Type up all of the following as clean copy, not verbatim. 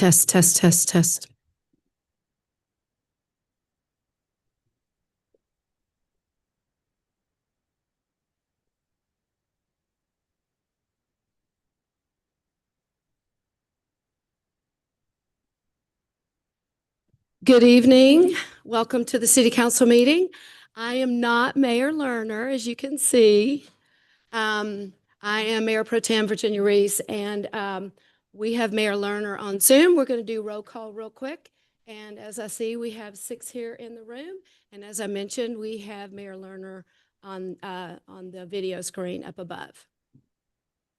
test, test, test, test. Good evening. Welcome to the City Council meeting. I am not Mayor Lerner, as you can see. I am Mayor Pro Tem Virginia Reese, and we have Mayor Lerner on Zoom. We're going to do roll call real quick. And as I see, we have 6 here in the room. And as I mentioned, we have Mayor Lerner on the video screen up above.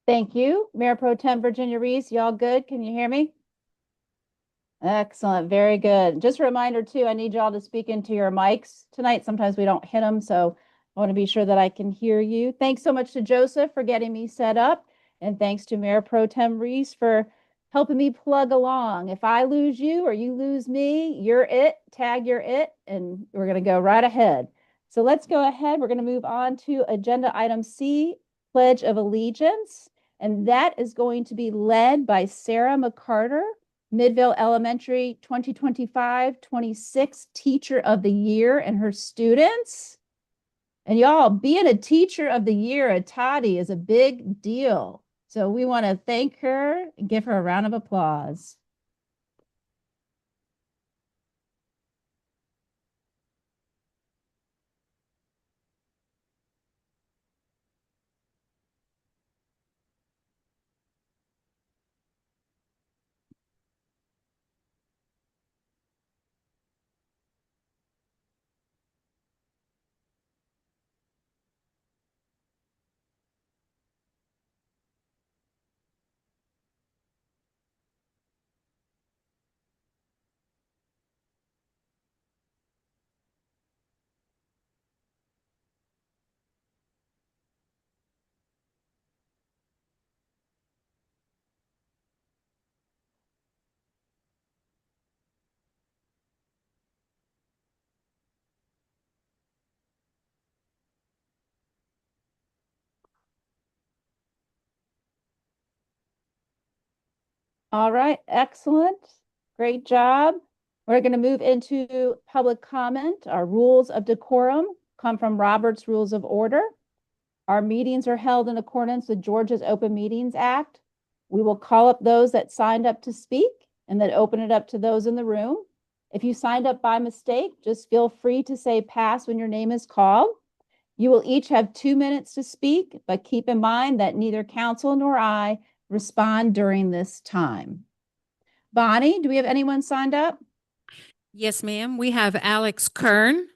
Thank you. Mayor Pro Tem Virginia Reese, y'all good? Can you hear me? Excellent. Very good. Just a reminder too, I need y'all to speak into your mics tonight. Sometimes we don't hit them, so I want to be sure that I can hear you. Thanks so much to Joseph for getting me set up. And thanks to Mayor Pro Tem Reese for helping me plug along. If I lose you or you lose me, you're it, tag you're it, and we're going to go right ahead. So let's go ahead. We're going to move on to agenda item C, Pledge of Allegiance. And that is going to be led by Sarah McCarter, Midvale Elementary 2025-26 Teacher of the Year, and her students. And y'all, being a Teacher of the Year at Toddy is a big deal. So we want to thank her and give her a round of applause. All right, excellent. Great job. We're going to move into public comment. Our rules of decorum come from Robert's Rules of Order. Our meetings are held in accordance with Georgia's Open Meetings Act. We will call up those that signed up to speak and then open it up to those in the room. If you signed up by mistake, just feel free to say pass when your name is called. You will each have 2 minutes to speak, but keep in mind that neither council nor I respond during this time. Bonnie, do we have anyone signed up? Yes, ma'am. We have Alex Kern.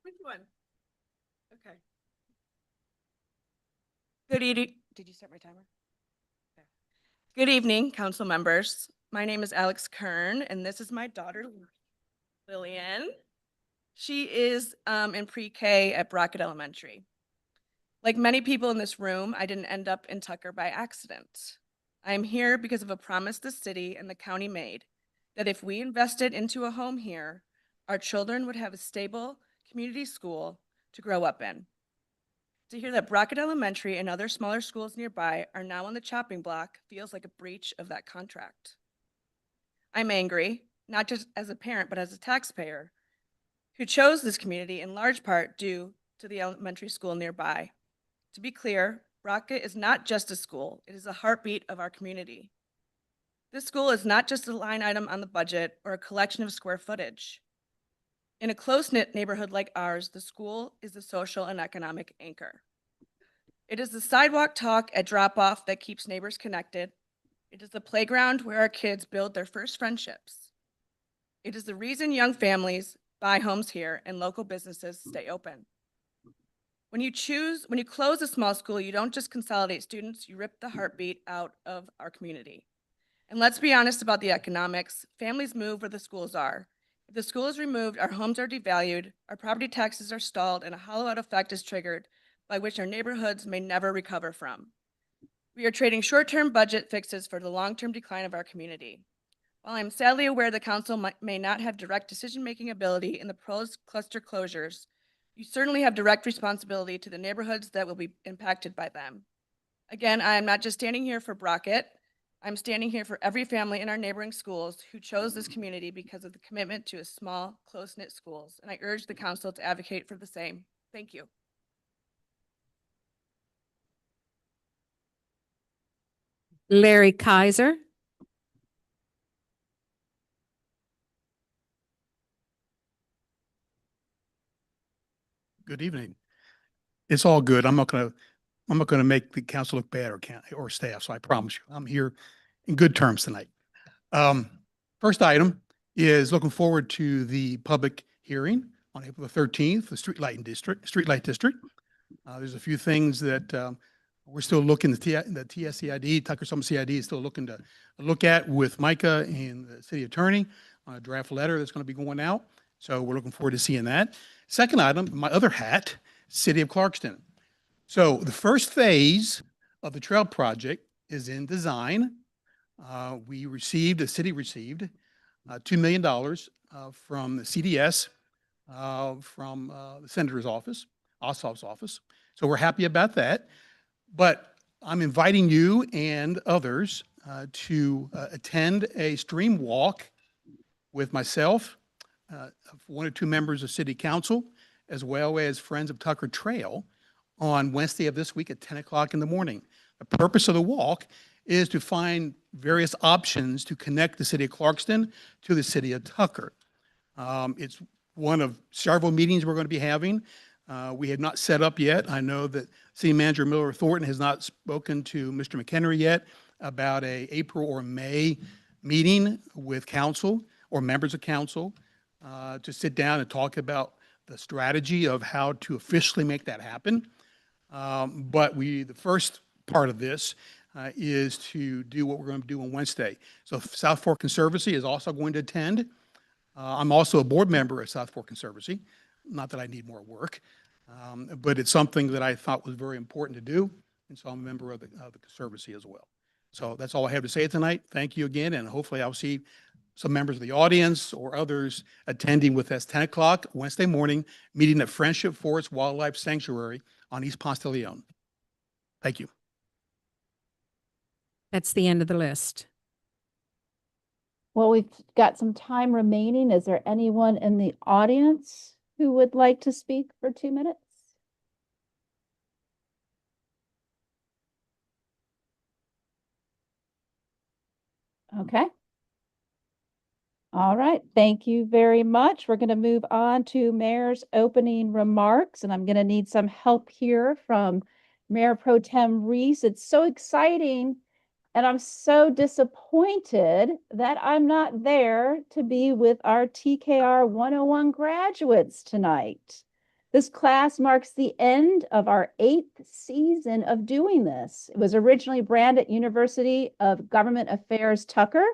Which one? Okay. Good evening. Did you start my timer? Okay. Good evening, council members. My name is Alex Kern, and this is my daughter, Lillian. She is in pre-K at Brockett Elementary. Like many people in this room, I didn't end up in Tucker by accident. I am here because of a promise the city and the county made that if we invested into a home here, our children would have a stable community school to grow up in. To hear that Brockett Elementary and other smaller schools nearby are now on the chopping block feels like a breach of that contract. I'm angry, not just as a parent, but as a taxpayer who chose this community in large part due to the elementary school nearby. To be clear, Brockett is not just a school, it is the heartbeat of our community. This school is not just a line item on the budget or a collection of square footage. In a close-knit neighborhood like ours, the school is the social and economic anchor. It is the sidewalk talk at drop-off that keeps neighbors connected. It is the playground where our kids build their first friendships. It is the reason young families buy homes here and local businesses stay open. When you close a small school, you don't just consolidate students, you rip the heartbeat out of our community. And let's be honest about the economics. Families move where the schools are. If the school is removed, our homes are devalued, our property taxes are stalled, and a hollow-out effect is triggered by which our neighborhoods may never recover from. We are trading short-term budget fixes for the long-term decline of our community. While I'm sadly aware the council may not have direct decision-making ability in the proposed cluster closures, you certainly have direct responsibility to the neighborhoods that will be impacted by them. Again, I am not just standing here for Brockett. I'm standing here for every family in our neighboring schools who chose this community because of the commitment to a small, close-knit schools, and I urge the council to advocate for the same. Thank you. Larry Kaiser. Good evening. It's all good. I'm not gonna make the council look bad or staff, so I promise you, I'm here in good terms tonight. First item is looking forward to the public hearing on April the 13th, the Streetlight District. There's a few things that we're still looking, the TSCID, Tucker Summit CID is still looking to look at with Micah and the city attorney on a draft letter that's going to be going out. So we're looking forward to seeing that. Second item, my other hat, City of Clarkston. So the first phase of the trail project is in design. The city received $2 million from the CDS, from the senator's office, Ossoff's office. So we're happy about that. But I'm inviting you and others to attend a stream walk with myself, one or two members of City Council, as well as Friends of Tucker Trail on Wednesday of this week at 10 o'clock in the morning. The purpose of the walk is to find various options to connect the city of Clarkston to the city of Tucker. It's one of several meetings we're going to be having. We have not set up yet. I know that City Manager Miller Thornton has not spoken to Mr. McHenry yet about a April or May meeting with council or members of council to sit down and talk about the strategy of how to officially make that happen. But the first part of this is to do what we're going to do on Wednesday. So South Fork Conservancy is also going to attend. I'm also a board member at South Fork Conservancy. Not that I need more work, but it's something that I thought was very important to do. And so I'm a member of the Conservancy as well. So that's all I have to say tonight. Thank you again. And hopefully I'll see some members of the audience or others attending with us 10 o'clock Wednesday morning, meeting at Friendship Forest Wildlife Sanctuary on East Ponce de Leon. Thank you. That's the end of the list. Well, we've got some time remaining. Is there anyone in the audience who would like to speak for 2 minutes? Okay. All right. Thank you very much. We're going to move on to Mayor's opening remarks, and I'm going to need some help here from Mayor Pro Tem Reese. It's so exciting. And I'm so disappointed that I'm not there to be with our TKR 101 graduates tonight. This class marks the end of our 8th season of doing this. It was originally branded University of Government Affairs Tucker,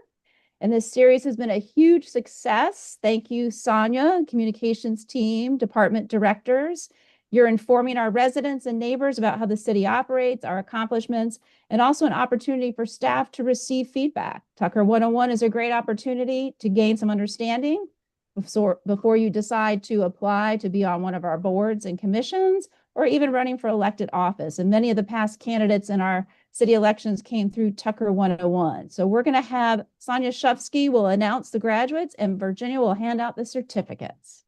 and this series has been a huge success. Thank you, Sonia, communications team, department directors. You're informing our residents and neighbors about how the city operates, our accomplishments, and also an opportunity for staff to receive feedback. Tucker 101 is a great opportunity to gain some understanding before you decide to apply to be on one of our boards and commissions, or even running for elected office. And many of the past candidates in our city elections came through Tucker 101. So we're going to have Sonia Shufsky will announce the graduates, and Virginia will hand out the certificates.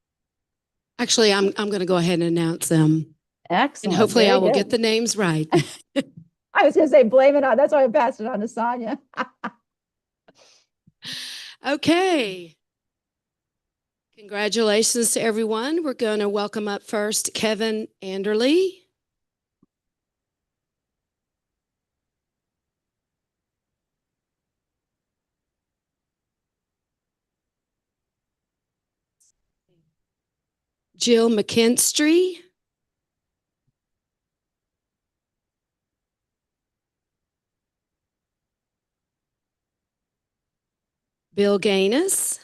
Actually, I'm going to go ahead and announce them. Excellent. And hopefully I Very will good. get the names right. I was going to say, blame it on, that's why I passed it on to Sonia. Okay. Congratulations to everyone. We're going to welcome up first Kevin Anderley. Jill McKinstry. Bill Gaines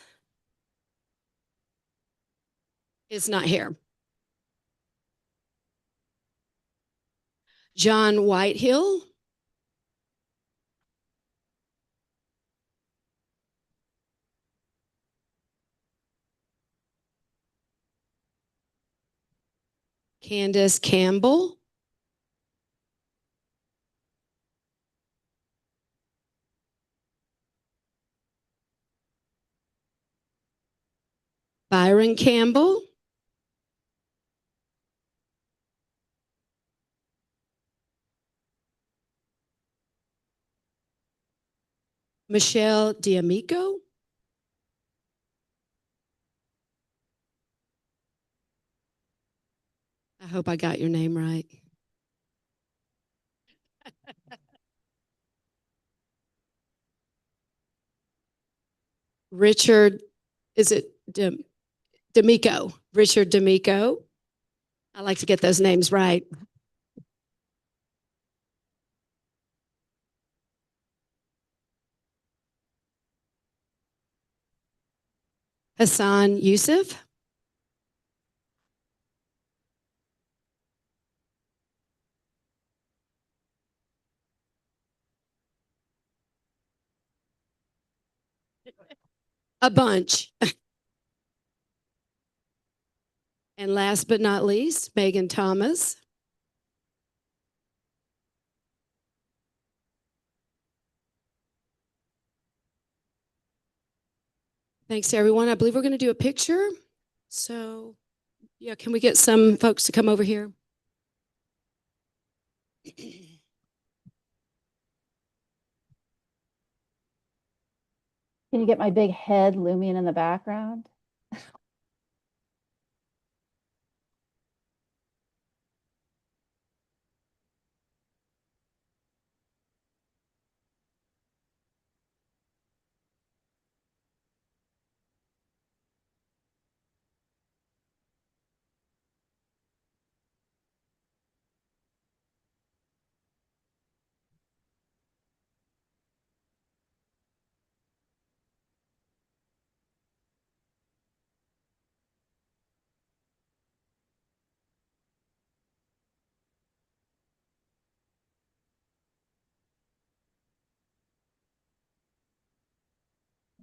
is not here. John Whitehill. Candace Campbell. Byron Campbell. Michelle D'Amico. I hope I got your name right. Richard, is it D'Amico? Richard D'Amico. I like to get those names right. Hassan Yusuf. A bunch. And last but not least, Megan Thomas. Thanks to everyone. I believe we're going to do a picture. So, yeah, can we get some folks to come over here? Can you get my big head looming in the background?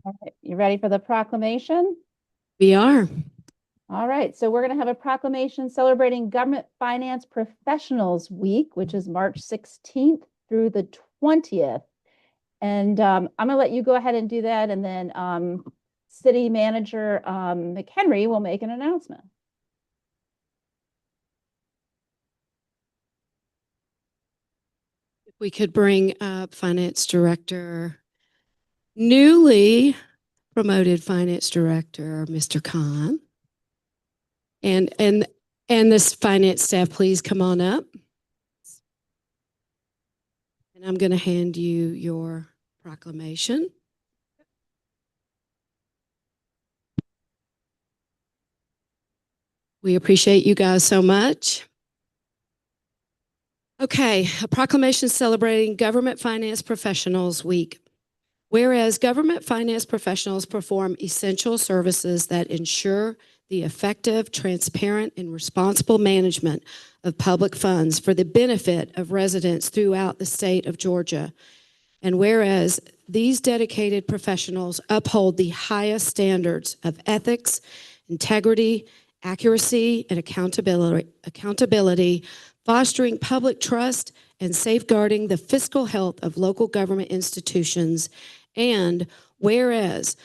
All right, you ready for the proclamation? We are. All right, so we're going to have a proclamation celebrating Government Finance Professionals Week, which is March 16th through the 20th. And I'm going to let you go ahead and do that. And then City Manager McHenry will make an announcement. If we could bring up Finance Director, newly promoted Finance Director, Mr. Khan. And this finance staff, please come on up. And I'm going to hand you your proclamation. We appreciate you guys so much. Okay, a proclamation celebrating Government Finance Professionals Week. Whereas government finance professionals perform essential services that ensure the effective, transparent, and responsible management of public funds for the benefit of residents throughout the state of Georgia. And whereas these dedicated professionals uphold the highest standards of ethics, integrity, accuracy, and accountability, fostering public trust and safeguarding the fiscal health of local government institutions. And whereas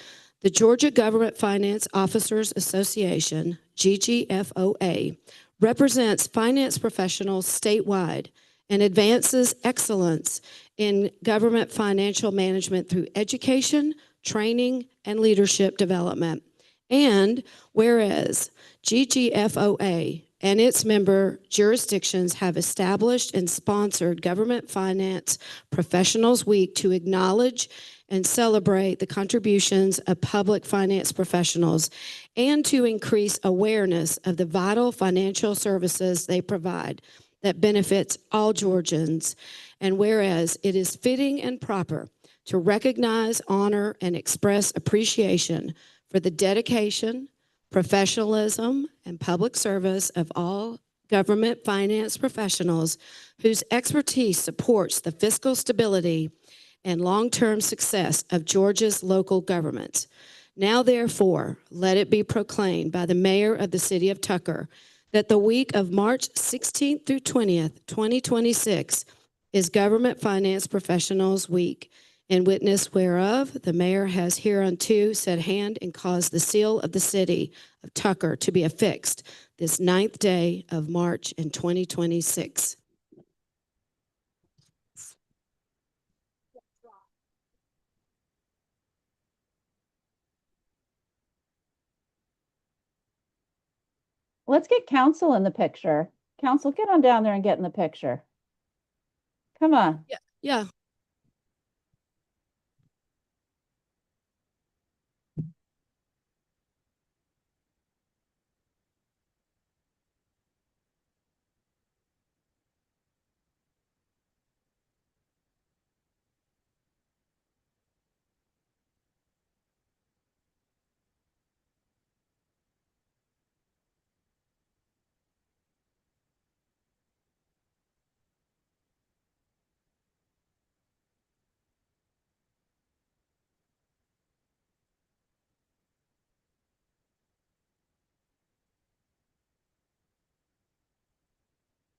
the Georgia Government Finance Officers Association, GGFOA, represents finance professionals statewide and advances excellence in government financial management through education, training, and leadership development. And whereas GGFOA and its member jurisdictions have established and sponsored Government Finance Professionals Week to acknowledge and celebrate the contributions of public finance professionals and to increase awareness of the vital financial services they provide that benefits all Georgians. And whereas it is fitting and proper to recognize, honor, and express appreciation for the dedication, professionalism, and public service of all government finance professionals whose expertise supports the fiscal stability and long-term success of Georgia's local governments. Now, therefore, let it be proclaimed by the mayor of the city of Tucker that the week of March 16th through 20th, 2026 is Government Finance Professionals Week, In witness whereof, the mayor has hereunto set hand and caused the seal of the city of Tucker to be affixed this 9th day of March in 2026. Let's get council in the picture. Council, get on down there and get in the picture. Come on. Yeah.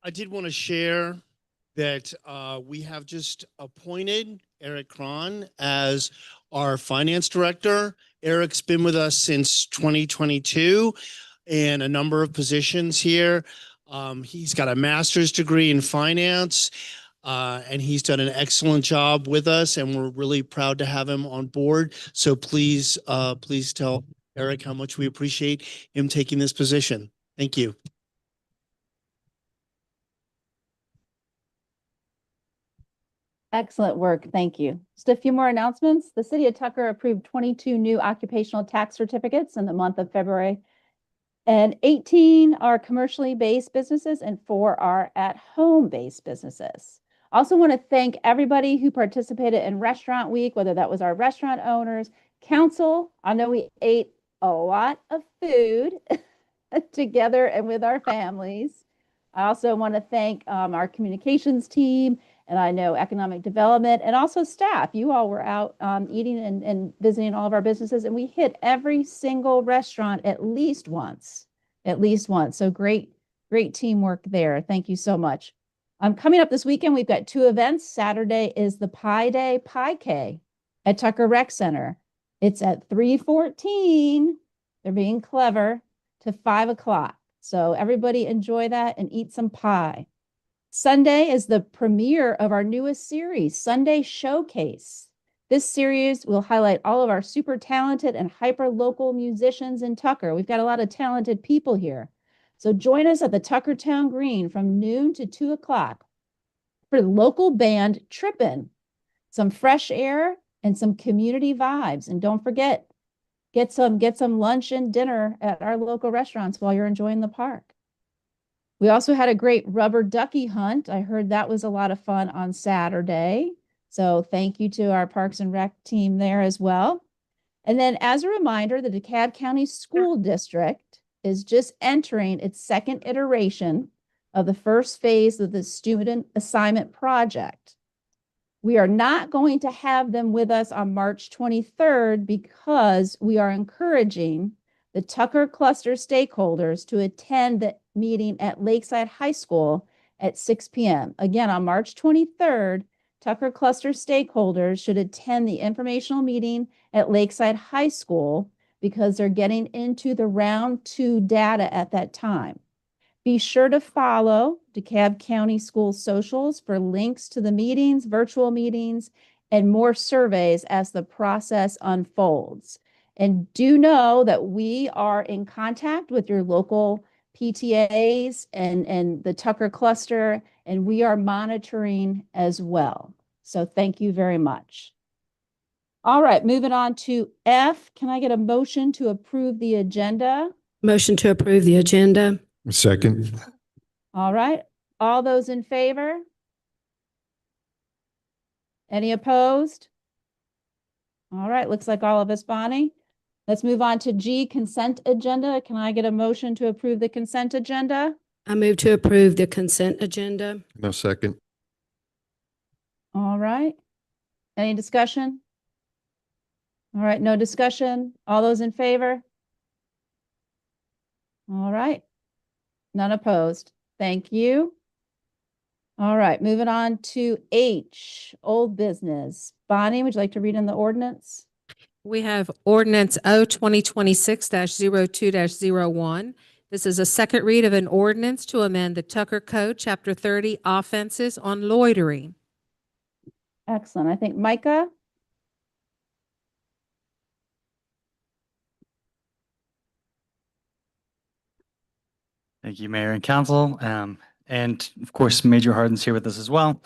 I did want to share that we have just appointed Eric Cron as our finance director. Eric's been with us since 2022 in a number of positions here. He's got a master's degree in finance, and he's done an excellent job with us, and we're really proud to have him on board. So please tell Eric how much we appreciate him taking this position. Thank you. Excellent work. Thank you. Just a few more announcements. The city of Tucker approved 22 new occupational tax certificates in the month of February. And 18 are commercially based businesses and 4 are at-home based businesses. Also want to thank everybody who participated in Restaurant Week, whether that was our restaurant owners, council. I know we ate a lot of food together and with our families. I also want to thank our communications team, and I know economic development, and also staff. You all were out eating and visiting all of our businesses, and we hit every single restaurant at least once. So great teamwork there. Thank you so much. Coming up this weekend, we've got 2 events. Saturday is the Pie Day Pie K at Tucker Rec Center. It's at 3:14. They're being clever, to 5 o'clock. So everybody enjoy that and eat some pie. Sunday is the premiere of our newest series, Sunday Showcase. This series will highlight all of our super talented and hyper local musicians in Tucker. We've got a lot of talented people here. So join us at the Tuckertown Green from noon to 2 o'clock for the local band Trippin', some fresh air and some community vibes. And don't forget, get some lunch and dinner at our local restaurants while you're enjoying the park. We also had a great rubber ducky hunt. I heard that was a lot of fun on Saturday. So thank you to our Parks and Rec team there as well. And then as a reminder, the DeKalb County School District is just entering its 2nd iteration of the first phase of the student assignment project. We are not going to have them with us on March 23rd because we are encouraging the Tucker cluster stakeholders to attend the meeting at Lakeside High School at 6 p.m. Again, on March 23rd, Tucker cluster stakeholders should attend the informational meeting at Lakeside High School because they're getting into the round 2 data at that time. Be sure to follow DeKalb County School socials for links to the meetings, virtual meetings, and more surveys as the process unfolds. And do know that we are in contact with your local PTAs and the Tucker cluster, and we are monitoring as well. So thank you very much. All right, moving on to F. Can I get a motion to approve the agenda? Motion to approve the agenda. Second. All right, all those in favor? Any opposed? All right, looks like all of us, Bonnie. Let's move on to G, consent agenda. Can I get a motion to approve the consent agenda? I move to approve the consent agenda. No second. All right. Any discussion? All right, no discussion. All those in favor? All right. None opposed. Thank you. All right, moving on to H, old business. Bonnie, would you like to read in the ordinance? We have ordinance O 2026-02-01. This is a second read of an ordinance to amend the Tucker Code, Chapter 30, offenses on loitering. Excellent. I think Micah? Thank you, Mayor and Council. And of course, Major Harden's here with us as well.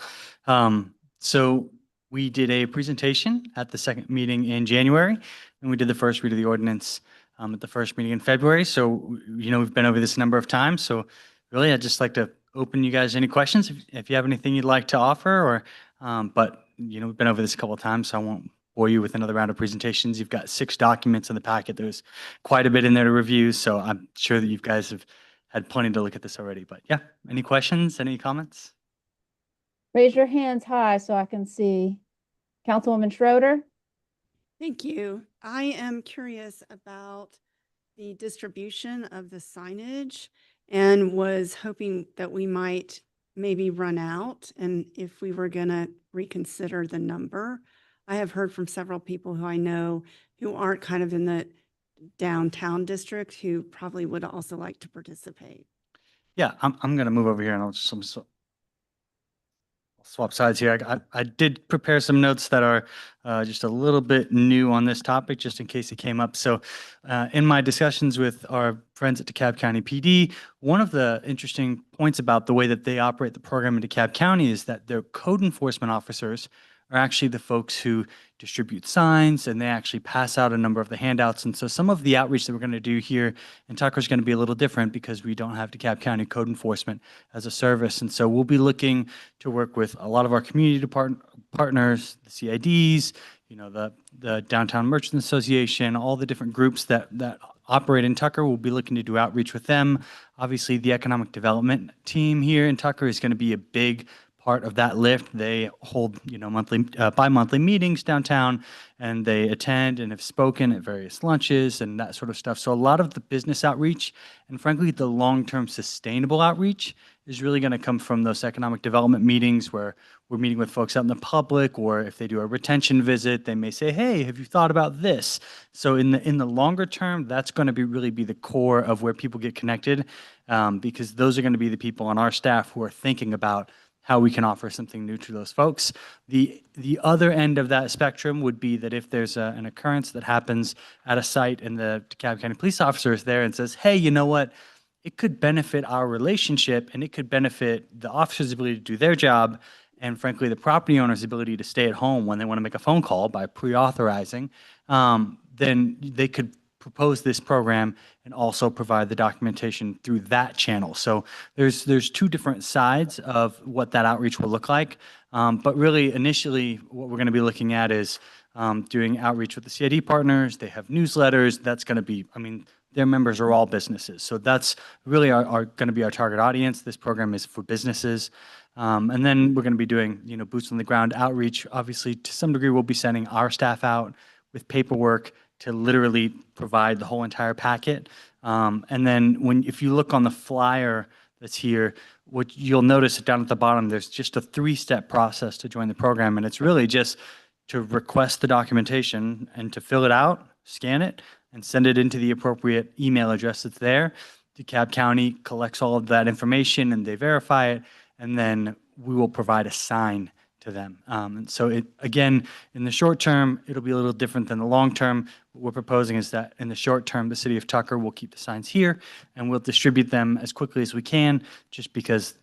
So we did a presentation at the second meeting in January, and we did the first read of the ordinance at the first meeting in February. So, we've been over this a number of times. So really, I'd just like to open you guys any questions if you have anything you'd like to offer but we've been over this a couple of times, so I won't bore you with another round of presentations. You've got 6 documents in the packet. There's quite a bit in there to review. So I'm sure that you guys have had plenty to look at this already, but yeah, any questions, any comments? Raise your hands high so I can see. Councilwoman Schroeder? Thank you. I am curious about the distribution of the signage and was hoping that we might maybe run out and if we were going to reconsider the number. I have heard from several people who I know who aren't kind of in the downtown district who probably would also like to participate. Yeah, I'm going to move over here and I'll swap sides here. I did prepare some notes that are just a little bit new on this topic, just in case it came up. So in my discussions with our friends at DeKalb County PD, one of the interesting points about the way that they operate the program in DeKalb County is that their code enforcement officers are actually the folks who distribute signs, and they actually pass out a number of the handouts. And so some of the outreach that we're going to do here in Tucker is going to be a little different because we don't have DeKalb County code enforcement as a service. And so we'll be looking to work with a lot of our community partners, the CIDs, the Downtown Merchants Association, all the different groups that operate in Tucker. We'll be looking to do outreach with them. Obviously, the economic development team here in Tucker is going to be a big part of that lift. They hold, monthly, bi-monthly meetings downtown, and they attend and have spoken at various lunches and that sort of stuff. So a lot of the business outreach and frankly, the long-term sustainable outreach is really going to come from those economic development meetings where we're meeting with folks out in the public, or if they do a retention visit, they may say, hey, have you thought about this? So in the longer term, that's going to really be the core of where people get connected, because those are going to be the people on our staff who are thinking about how we can offer something new to those folks. The other end of that spectrum would be that if there's an occurrence that happens at a site and the DeKalb County police officer is there and says, hey, you know what? It could benefit our relationship and it could benefit the officer's ability to do their job and frankly, the property owner's ability to stay at home when they want to make a phone call by pre-authorizing, then they could propose this program and also provide the documentation through that channel. So there's 2 different sides of what that outreach will look like. But really, initially, what we're going to be looking at is doing outreach with the CID partners. They have newsletters. That's going to be, their members are all businesses. So that's really our going to be our target audience. This program is for businesses. And then we're going to be doing, boots on the ground outreach. Obviously, to some degree, we'll be sending our staff out with paperwork to literally provide the whole entire packet. And then if you look on the flyer that's here, what you'll notice down at the bottom, there's just a 3-step process to join the program. And it's really just to request the documentation and to fill it out, scan it, and send it into the appropriate email address that's there. DeKalb County collects all of that information and they verify it. And then we will provide a sign to them. And so again, in the short term, it'll be a little different than the long term. What we're proposing is that in the short term, the city of Tucker will keep the signs here and we'll distribute them as quickly as we can, just because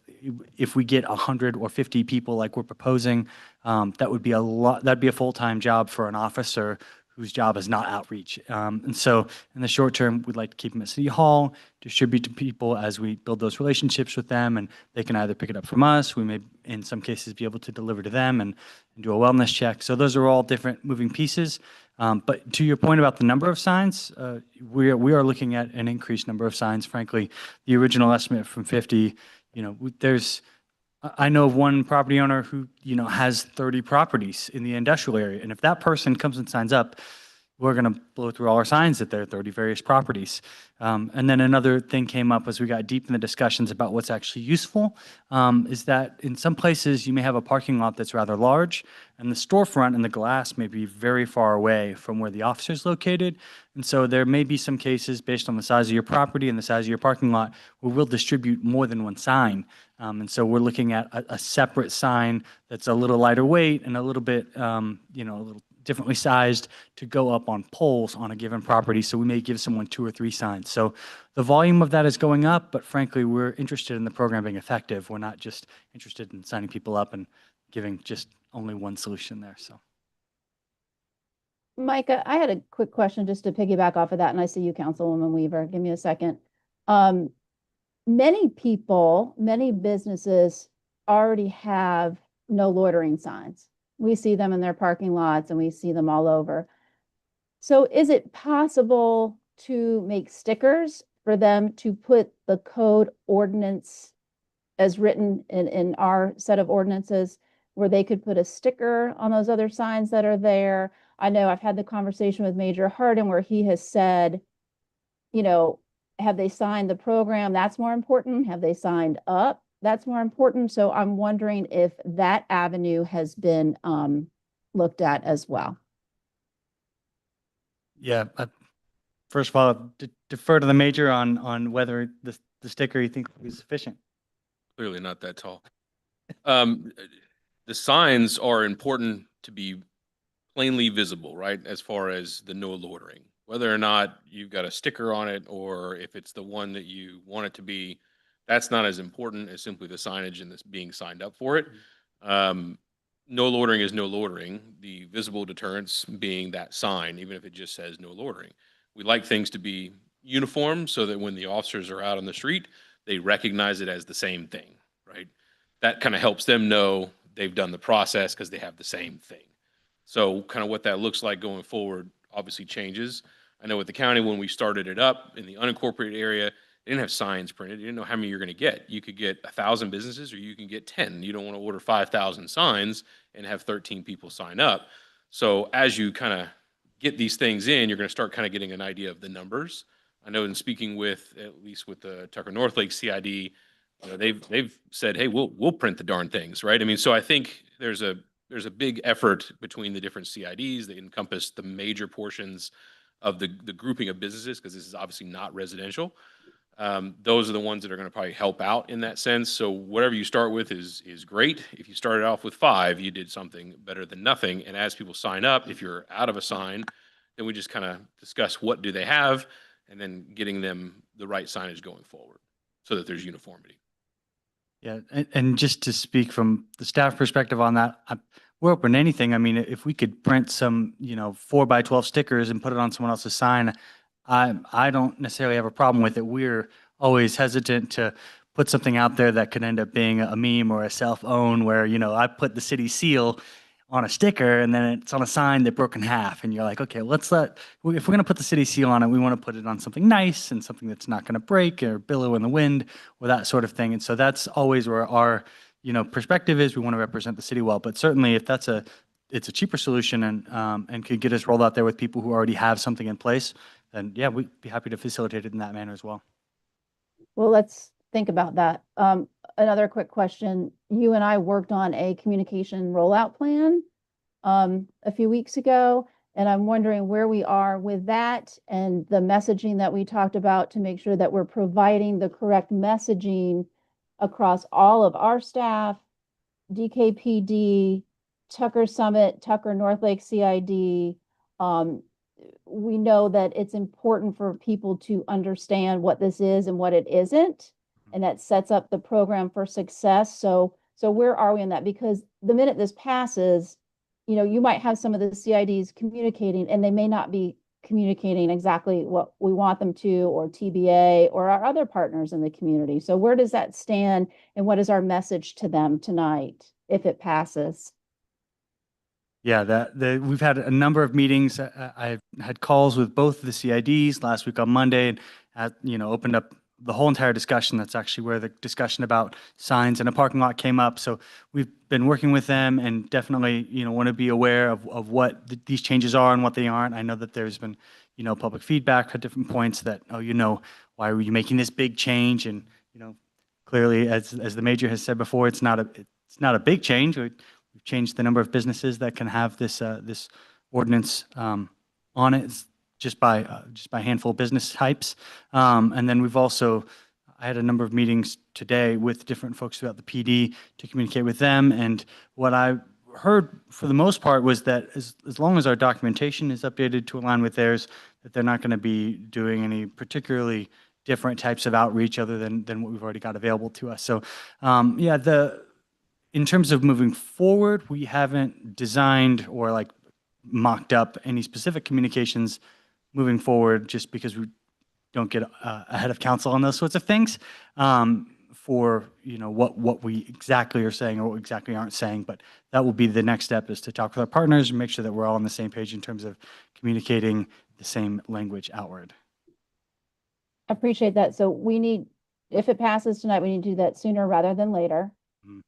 if we get 100 or 50 people like we're proposing, that would be a lot, that'd be a full-time job for an officer whose job is not outreach. And so in the short term, we'd like to keep them at City Hall, distribute to people as we build those relationships with them, and they can either pick it up from us. We may, in some cases, be able to deliver to them and do a wellness check. So those are all different moving pieces. But to your point about the number of signs, we are looking at an increased number of signs. Frankly, the original estimate from 50, I know of one property owner who, has 30 properties in the industrial area. And if that person comes and signs up, we're going to blow through all our signs at their 30 various properties. And then another thing came up as we got deep in the discussions about what's actually useful, is that in some places you may have a parking lot that's rather large, and the storefront and the glass may be very far away from where the office is located. And so there may be some cases based on the size of your property and the size of your parking lot where we'll distribute more than one sign. And so we're looking at a separate sign that's a little lighter weight and a little bit, a little differently sized to go up on poles on a given property. So we may give someone 2 or 3 signs. So the volume of that is going up, but frankly, we're interested in the program being effective. We're not just interested in signing people up and giving just only one solution there. So. Micah, I had a quick question just to piggyback off of that, and I see you, Councilwoman Weaver. Give me a second. Many people, many businesses already have no loitering signs. We see them in their parking lots and we see them all over. So is it possible to make stickers for them to put the code ordinance as written in our set of ordinances, where they could put a sticker on those other signs that are there? I know I've had the conversation with Major Hardin where he has said, have they signed the program? That's more important. Have they signed up? That's more important. So I'm wondering if that avenue has been looked at as well. Yeah. First of all, defer to the major on whether the sticker you think is sufficient. Clearly not that tall. The signs are important to be plainly visible, right? As far as the no loitering, whether or not you've got a sticker on it or if it's the one that you want it to be, that's not as important as simply the signage and this being signed up for it. No loitering is no loitering. The visible deterrence being that sign, even if it just says no loitering. We like things to be uniform so that when the officers are out on the street, they recognize it as the same thing, right? That kind of helps them know they've done the process because they have the same thing. So kind of what that looks like going forward obviously changes. I know with the county, when we started it up in the unincorporated area, they didn't have signs printed. You didn't know how many you're going to get. You could get 1,000 businesses or you can get 10. You don't want to order 5,000 signs and have 13 people sign up. So as you kind of get these things in, you're going to start kind of getting an idea of the numbers. I know in speaking with, at least with the Tucker Northlake CID, they've said, hey, we'll print the darn things, right? I mean, so I think there's a big effort between the different CIDs that encompass the major portions of the grouping of businesses, because this is obviously not residential. Those are the ones that are going to probably help out in that sense. So whatever you start with is great. If you started off with 5, you did something better than nothing. And as people sign up, if you're out of a sign, then we just kind of discuss what do they have and then getting them the right signage going forward so that there's uniformity. Yeah, and just to speak from the staff perspective on that, we're open to anything. I mean, if we could print some, 4x12 stickers and put it on someone else's sign, I don't necessarily have a problem with it. We're always hesitant to put something out there that could end up being a meme or a self-own where, I put the city seal on a sticker and then it's on a sign that broke in half. And you're like, okay, if we're going to put the city seal on it, we want to put it on something nice and something that's not going to break or billow in the wind or that sort of thing. And so that's always where our, perspective is. We want to represent the city well, but certainly if it's a cheaper solution and could get us rolled out there with people who already have something in place, then yeah, we'd be happy to facilitate it in that manner as well. Well, let's think about that. Another quick question. You and I worked on a communication rollout plan a few weeks ago, and I'm wondering where we are with that and the messaging that we talked about to make sure that we're providing the correct messaging across all of our staff, DKPD, Tucker Summit, Tucker Northlake CID. We know that it's important for people to understand what this is and what it isn't, and that sets up the program for success. So where are we in that? Because the minute this passes, you might have some of the CIDs communicating and they may not be communicating exactly what we want them to, or TBA or our other partners in the community. So where does that stand and what is our message to them tonight if it passes? Yeah, we've had a number of meetings. I've had calls with both of the CIDs last week on Monday, and opened up the whole entire discussion. That's actually where the discussion about signs in a parking lot came up. So we've been working with them and definitely, want to be aware of what these changes are and what they aren't. I know that there's been, public feedback at different points that, why are you making this big change? And, clearly, as the major has said before, it's not a big change. We've changed the number of businesses that can have this ordinance on it just by a handful of business types. And then I had a number of meetings today with different folks throughout the PD to communicate with them. And what I heard for the most part was that as long as our documentation is updated to align with theirs, that they're not going to be doing any particularly different types of outreach other than what we've already got available to us. So in terms of moving forward, we haven't designed or like mocked up any specific communications moving forward, just because we don't get ahead of council on those sorts of things for what we exactly are saying or what we exactly aren't saying. But that will be the next step, is to talk with our partners and make sure that we're all on the same page in terms of communicating the same language outward. Appreciate that. So if it passes tonight, we need to do that sooner rather than later.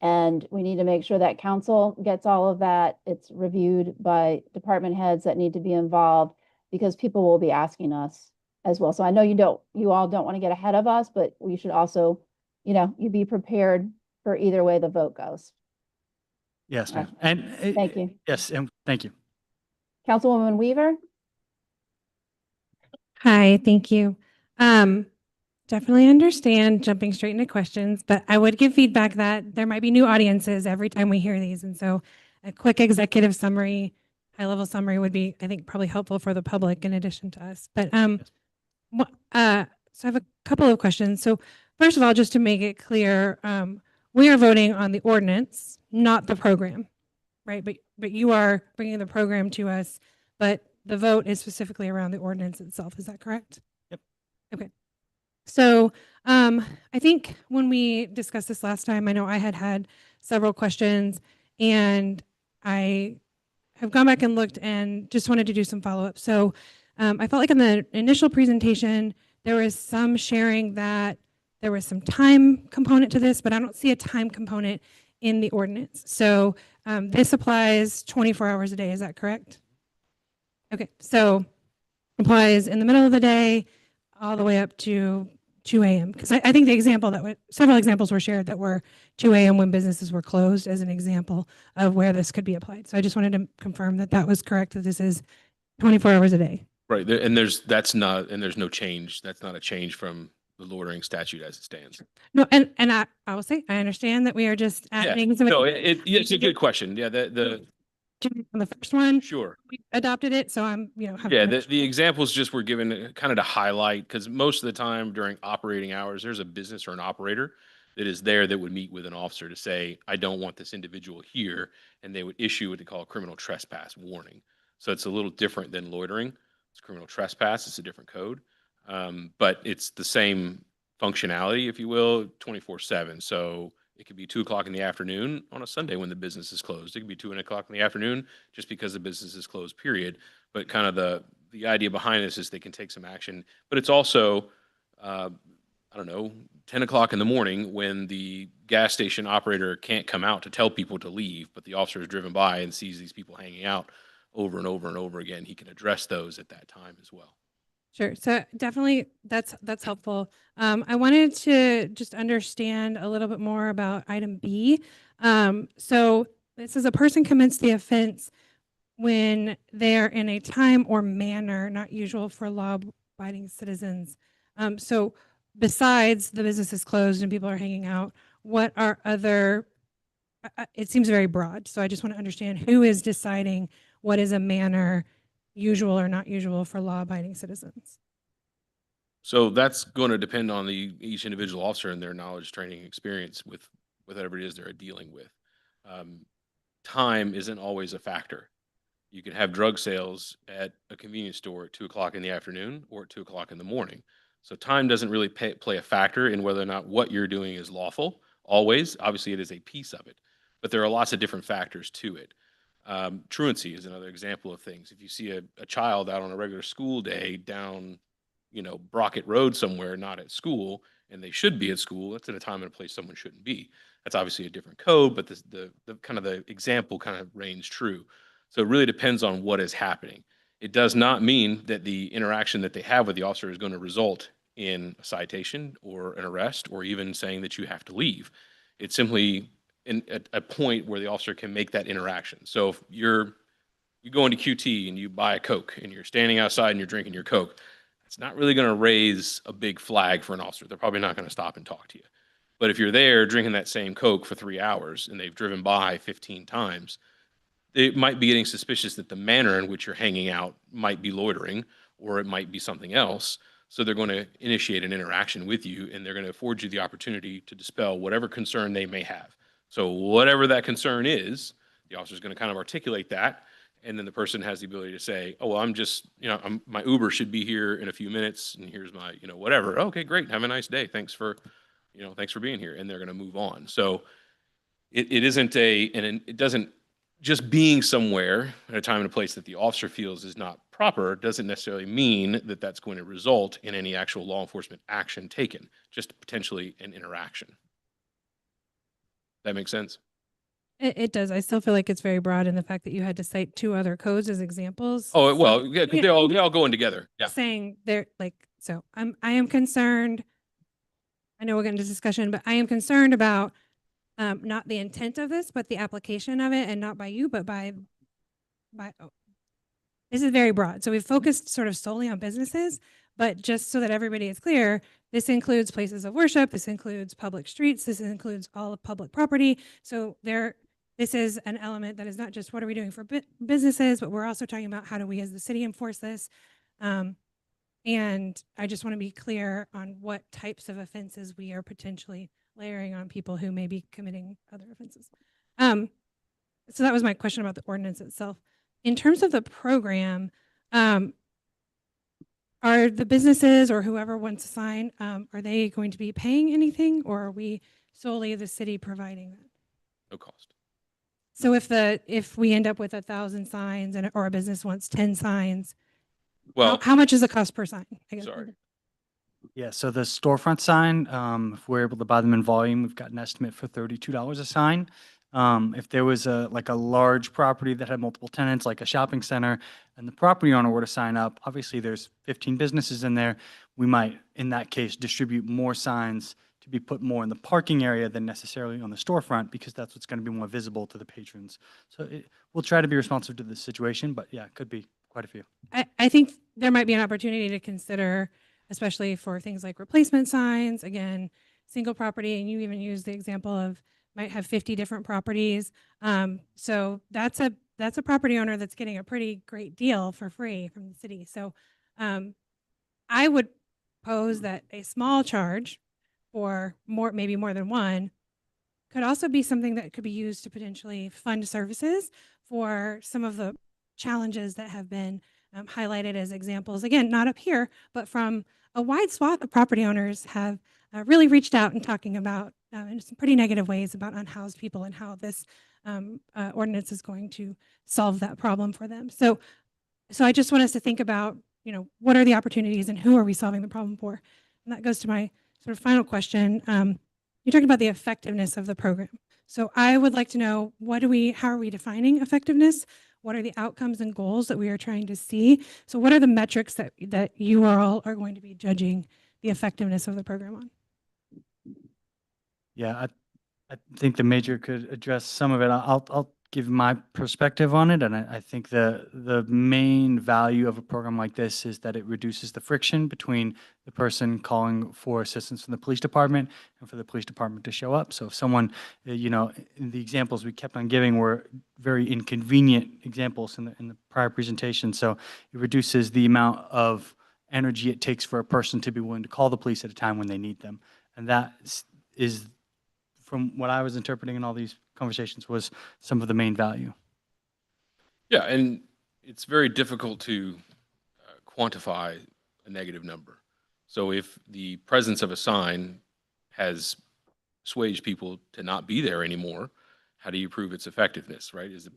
And we need to make sure that council gets all of that. It's reviewed by department heads that need to be involved, because people will be asking us as well. So I know you all don't want to get ahead of us, but we should also, you be prepared for either way the vote goes. Yes, ma'am. And Thank you. Yes, and thank you. Councilwoman Weaver? Hi, thank you. Definitely understand jumping straight into questions, but I would give feedback that there might be new audiences every time we hear these. And so a quick executive summary, high-level summary would be, I think, probably helpful for the public in addition to us. But so I have a couple of questions. So first of all, just to make it clear, we are voting on the ordinance, not the program, right? But you are bringing the program to us, but the vote is specifically around the ordinance itself. Is that correct? Yep. Okay. So I think when we discussed this last time, I know I had several questions, and I have gone back and looked and just wanted to do some follow-up. So I felt like in the initial presentation, there was some sharing that there was some time component to this, but I don't see a time component in the ordinance. So this applies 24 hours a day. Is that correct? Okay. So applies in the middle of the day all the way up to 2 a.m. Because I think the example several examples were shared that were 2 a.m. when businesses were closed as an example of where this could be applied. So I just wanted to confirm that that was correct, that this is 24 hours a day. Right. And there's no change. That's not a change from the loitering statute as it stands. No, and I will say, I understand that we are just adding some. No, it's a good question. Yeah. On the first one, Sure. we adopted it. So I'm, Yeah, the examples just were given kind of to highlight, because most of the time during operating hours, there's a business or an operator that is there that would meet with an officer to say, I don't want this individual here. And they would issue what they call a criminal trespass warning. So it's a little different than loitering. It's criminal trespass. It's a different code. But it's the same functionality, if you will, 24/7. So it could be 2:00 in the afternoon on a Sunday when the business is closed. It could be 2:00 in the afternoon just because the business is closed, period. But kind of the idea behind this is they can take some action. But it's also, 10:00 in the morning when the gas station operator can't come out to tell people to leave, but the officer is driven by and sees these people hanging out over and over and over again. He can address those at that time as well. Sure. So definitely that's helpful. I wanted to just understand a little bit more about item B. So this is a person commits the offense when they're in a time or manner not usual for law-abiding citizens. So besides the business is closed and people are hanging out, what are other, it seems very broad. So I just want to understand who is deciding what is a manner usual or not usual for law-abiding citizens. So that's going to depend on each individual officer and their knowledge, training, experience with whatever it is they're dealing with. Time isn't always a factor. You can have drug sales at a convenience store at 2:00 in the afternoon or at 2:00 in the morning. So time doesn't really play a factor in whether or not what you're doing is lawful. Always, obviously, it is a piece of it, but there are lots of different factors to it. Truancy is another example of things. If you see a child out on a regular school day down, Brockett Road somewhere, not at school, and they should be at school, that's at a time and a place someone shouldn't be. That's obviously a different code, but the kind of the example kind of reigns true. So it really depends on what is happening. It does not mean that the interaction that they have with the officer is going to result in a citation or an arrest or even saying that you have to leave. It's simply a point where the officer can make that interaction. So if you go into QT and you buy a Coke and you're standing outside and you're drinking your Coke, it's not really going to raise a big flag for an officer. They're probably not going to stop and talk to you. But if you're there drinking that same Coke for 3 hours and they've driven by 15 times, they might be getting suspicious that the manner in which you're hanging out might be loitering, or it might be something else. So they're going to initiate an interaction with you, and they're going to afford you the opportunity to dispel whatever concern they may have. So whatever that concern is, the officer is going to kind of articulate that, and then the person has the ability to say, oh, well, I'm just, my Uber should be here in a few minutes, and here's my, whatever. Okay, great. Have a nice day. Thanks for being here. And they're going to move on. So it isn't and it doesn't, just being somewhere at a time and a place that the officer feels is not proper doesn't necessarily mean that that's going to result in any actual law enforcement action taken, just potentially an interaction. That makes sense? It does. I still feel like it's very broad in the fact that you had to cite 2 other codes as examples. Oh, well, yeah, 'cause they all go in together. Yeah. Saying they're like, so I am concerned. I know we're getting into discussion, but I am concerned about not the intent of this, but the application of it, and not by you, but by this is very broad. So we've focused sort of solely on businesses, but just so that everybody is clear, this includes places of worship, this includes public streets, this includes all of public property. So this is an element that is not just what are we doing for businesses, but we're also talking about how do we as the city enforce this. And I just want to be clear on what types of offenses we are potentially layering on people who may be committing other offenses. So that was my question about the ordinance itself. In terms of the program, are the businesses or whoever wants to sign, are they going to be paying anything, or are we solely the city providing that? No cost. So if we end up with 1,000 signs or a business wants 10 signs, Well, how much is the cost per sign? I guess. sorry. Yeah, so the storefront sign, if we're able to buy them in volume, we've got an estimate for $32 a sign. If there was a large property that had multiple tenants, like a shopping center, and the property owner were to sign up, obviously there's 15 businesses in there. We might, in that case, distribute more signs to be put more in the parking area than necessarily on the storefront, because that's what's going to be more visible to the patrons. So we'll try to be responsive to the situation, but yeah, it could be quite a few. I think there might be an opportunity to consider, especially for things like replacement signs, again, single property, and you even use the example of might have 50 different properties. So that's a property owner that's getting a pretty great deal for free from the city. So I would pose that a small charge for maybe more than one could also be something that could be used to potentially fund services for some of the challenges that have been highlighted as examples. Again, not up here, but from a wide swath of property owners have really reached out and talking about in some pretty negative ways about unhoused people and how this ordinance is going to solve that problem for them. So I just want us to think about, what are the opportunities and who are we solving the problem for? And that goes to my sort of final question. You're talking about the effectiveness of the program. So I would like to know, how are we defining effectiveness? What are the outcomes and goals that we are trying to see? So what are the metrics that you all are going to be judging the effectiveness of the program on? Yeah, I think the major could address some of it. I'll give my perspective on it, and I think the main value of a program like this is that it reduces the friction between the person calling for assistance from the police department and for the police department to show up. So if someone, the examples we kept on giving were very inconvenient examples in the prior presentation. So it reduces the amount of energy it takes for a person to be willing to call the police at a time when they need them, and that is, from what I was interpreting in all these conversations, was some of the main value. Yeah, and it's very difficult to quantify a negative number. So if the presence of a sign has assuaged people to not be there anymore, how do you prove its effectiveness, right? Is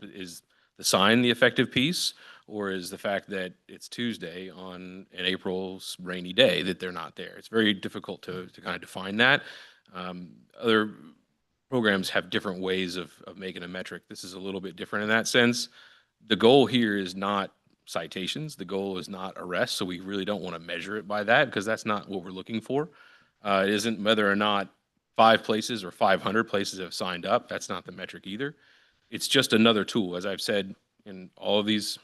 the sign the effective piece, or is the fact that it's Tuesday on an April's rainy day that they're not there? It's very difficult to kind of define that. Other programs have different ways of making a metric. This is a little bit different in that sense. The goal here is not citations. The goal is not arrests. So we really don't want to measure it by that because that's not what we're looking for. It isn't whether or not 5 places or 500 places have signed up. That's not the metric either. It's just another tool. As I've said in all of these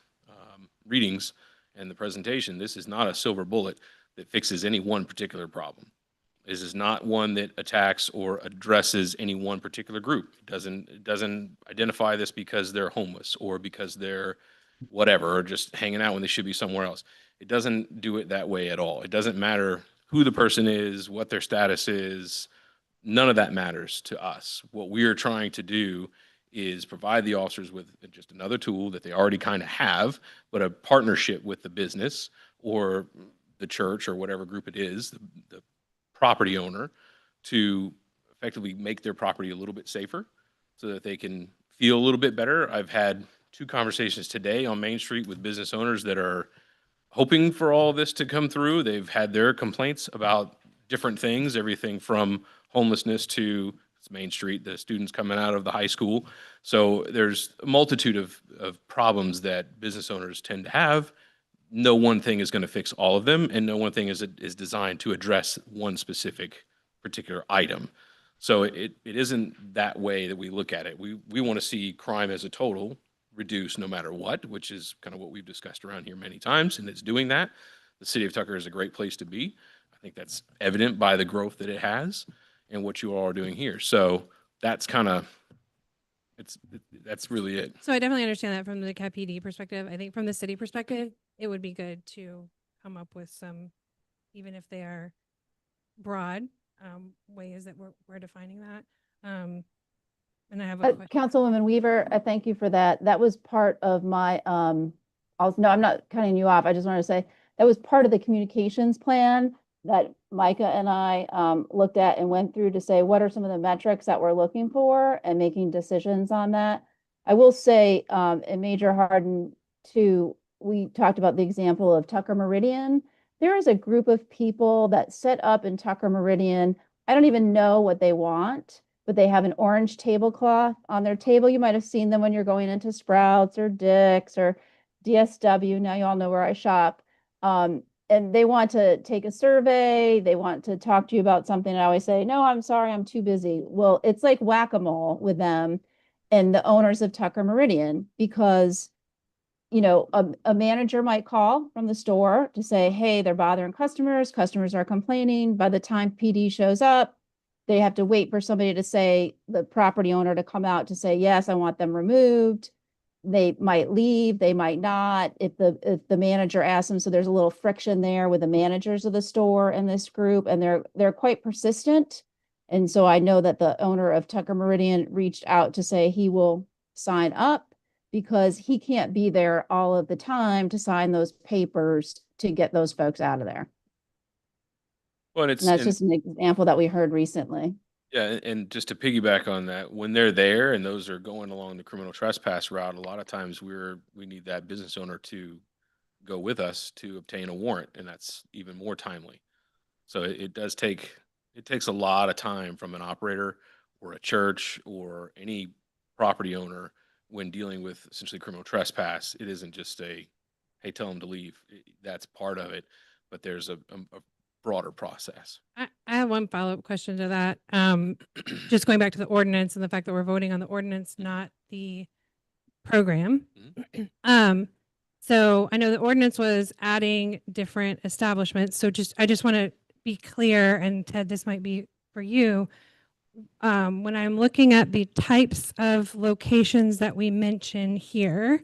readings and the presentation, this is not a silver bullet that fixes any one particular problem. This is not one that attacks or addresses any one particular group. It doesn't identify this because they're homeless or because they're whatever, or just hanging out when they should be somewhere else. It doesn't do it that way at all. It doesn't matter who the person is, what their status is. None of that matters to us. What we are trying to do is provide the officers with just another tool that they already kind of have, but a partnership with the business or the church or whatever group it is, the property owner, to effectively make their property a little bit safer so that they can feel a little bit better. I've had 2 conversations today on Main Street with business owners that are hoping for all this to come through. They've had their complaints about different things, everything from homelessness to Main Street, the students coming out of the high school. So there's a multitude of problems that business owners tend to have. No one thing is going to fix all of them, and no one thing is designed to address one specific particular item. So it isn't that way that we look at it. We want to see crime as a total reduce no matter what, which is kind of what we've discussed around here many times, and it's doing that. The city of Tucker is a great place to be. I think that's evident by the growth that it has and what you all are doing here. So that's kind of, that's really it. So I definitely understand that from the DeKalb PD perspective. I think from the city perspective, it would be good to come up with some, even if they are broad, ways that we're defining that. And I have a question. Councilwoman Weaver, I thank you for that. That was part of my, no, I'm not cutting you off. I just wanted to say that was part of the communications plan that Micah and I looked at and went through to say, what are some of the metrics that we're looking for and making decisions on that. I will say in Major Hardin too, we talked about the example of Tucker Meridian. There is a group of people that set up in Tucker Meridian. I don't even know what they want, but they have an orange tablecloth on their table. You might have seen them when you're going into Sprouts or Dick's or DSW. Now you all know where I shop. And they want to take a survey. They want to talk to you about something. I always say, no, I'm sorry, I'm too busy. Well, it's like whack-a-mole with them and the owners of Tucker Meridian, because, you know, a manager might call from the store to say, hey, they're bothering customers. Customers are complaining. By the time PD shows up, they have to wait for somebody to say, the property owner to come out to say, yes, I want them removed. They might leave, they might not, if the manager asks them. So there's a little friction there with the managers of the store and this group, and they're quite persistent. And so I know that the owner of Tucker Meridian reached out to say he will sign up because he can't be there all of the time to sign those papers to get those folks out of there. Well, And that's just an example that we heard recently. Yeah, and just to piggyback on that, when they're there and those are going along the criminal trespass route, a lot of times we need that business owner to go with us to obtain a warrant, and that's even more timely. So it takes a lot of time from an operator or a church or any property owner when dealing with essentially criminal trespass. It isn't just hey, tell them to leave. That's part of it, but there's a broader process. I have one follow-up question to that. Just going back to the ordinance and the fact that we're voting on the ordinance, not the program. So I know the ordinance was adding different establishments. So I just want to be clear, and Ted, this might be for you. When I'm looking at the types of locations that we mention here,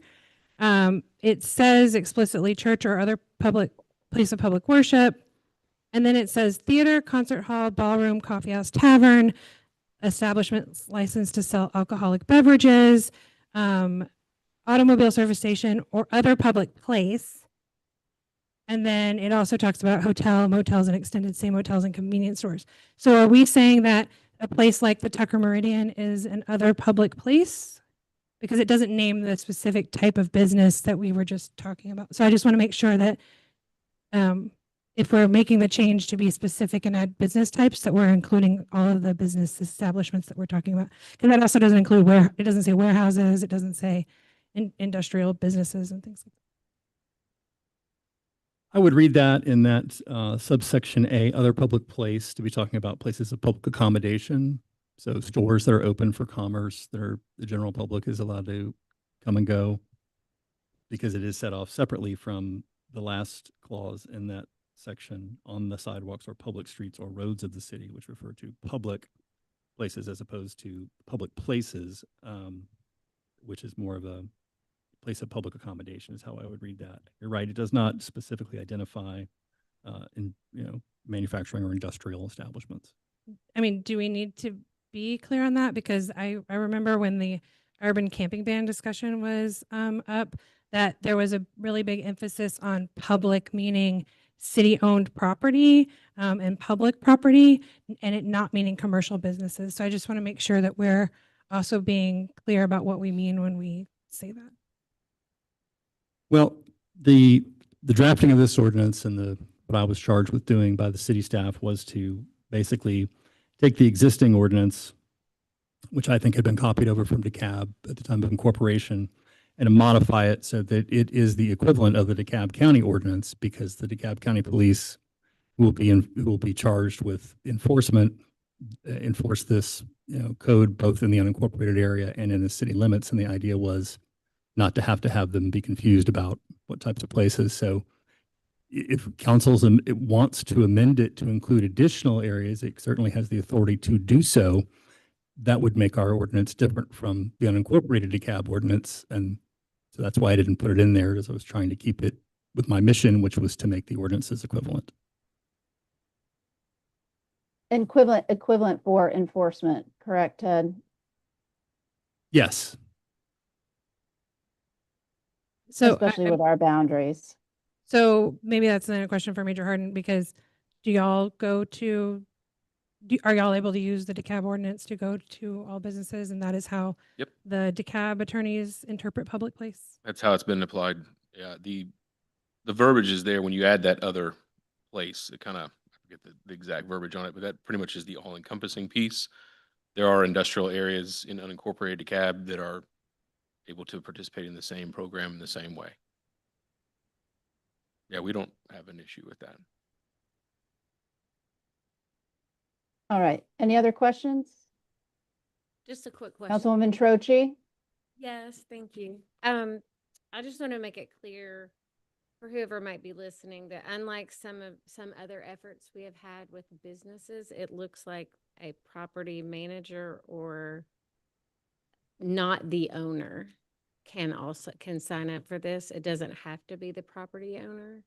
it says explicitly church or other public place of public worship. And then it says theater, concert hall, ballroom, coffeehouse, tavern, establishments licensed to sell alcoholic beverages, automobile service station, or other public place. And then it also talks about hotel, motels, and extended stay motels and convenience stores. So are we saying that a place like the Tucker Meridian is an other public place? because it doesn't name the specific type of business that we were just talking about. So I just want to make sure that if we're making the change to be specific and add business types, that we're including all of the business establishments that we're talking about. Because that also doesn't include it doesn't say warehouses, it doesn't say industrial businesses and things like that. I would read that in that subsection A, other public place, to be talking about places of public accommodation. So stores that are open for commerce, the general public is allowed to come and go, because it is set off separately from the last clause in that section, on the sidewalks or public streets or roads of the city, which refer to public places as opposed to public places, which is more of a place of public accommodation is how I would read that. You're right, it does not specifically identify manufacturing or industrial establishments. I mean, do we need to be clear on that? Because I remember when the urban camping ban discussion was up, that there was a really big emphasis on public, meaning city-owned property and public property, and it not meaning commercial businesses. So I just want to make sure that we're also being clear about what we mean when we say that. Well, the drafting of this ordinance and what I was charged with doing by the city staff was to basically take the existing ordinance, which I think had been copied over from DeKalb at the time of incorporation, and to modify it so that it is the equivalent of the DeKalb County ordinance, because the DeKalb County Police will be charged with enforce this code both in the unincorporated area and in the city limits. And the idea was not to have them be confused about what types of places. So if council wants to amend it to include additional areas, it certainly has the authority to do so. That would make our ordinance different from the unincorporated DeKalb ordinance. And so that's why I didn't put it in there, because I was trying to keep it with my mission, which was to make the ordinances equivalent. Equivalent for enforcement, correct, Ted? Yes. So Especially with our boundaries. So maybe that's then a question for Major Harden, because are y'all able to use the DeKalb ordinance to go to all businesses, and that is how Yep. the DeKalb attorneys interpret public place? That's how it's been applied. Yeah, the verbiage is there when you add that other place. It kind of, I forget the exact verbiage on it, but that pretty much is the all-encompassing piece. There are industrial areas in unincorporated DeKalb that are able to participate in the same program in the same way. Yeah, we don't have an issue with that. All right. Any other questions? Just a quick question. Councilwoman Troche? Yes, thank you. I just want to make it clear for whoever might be listening that unlike some other efforts we have had with businesses, it looks like a property manager or not the owner can sign up for this. It doesn't have to be the property owner.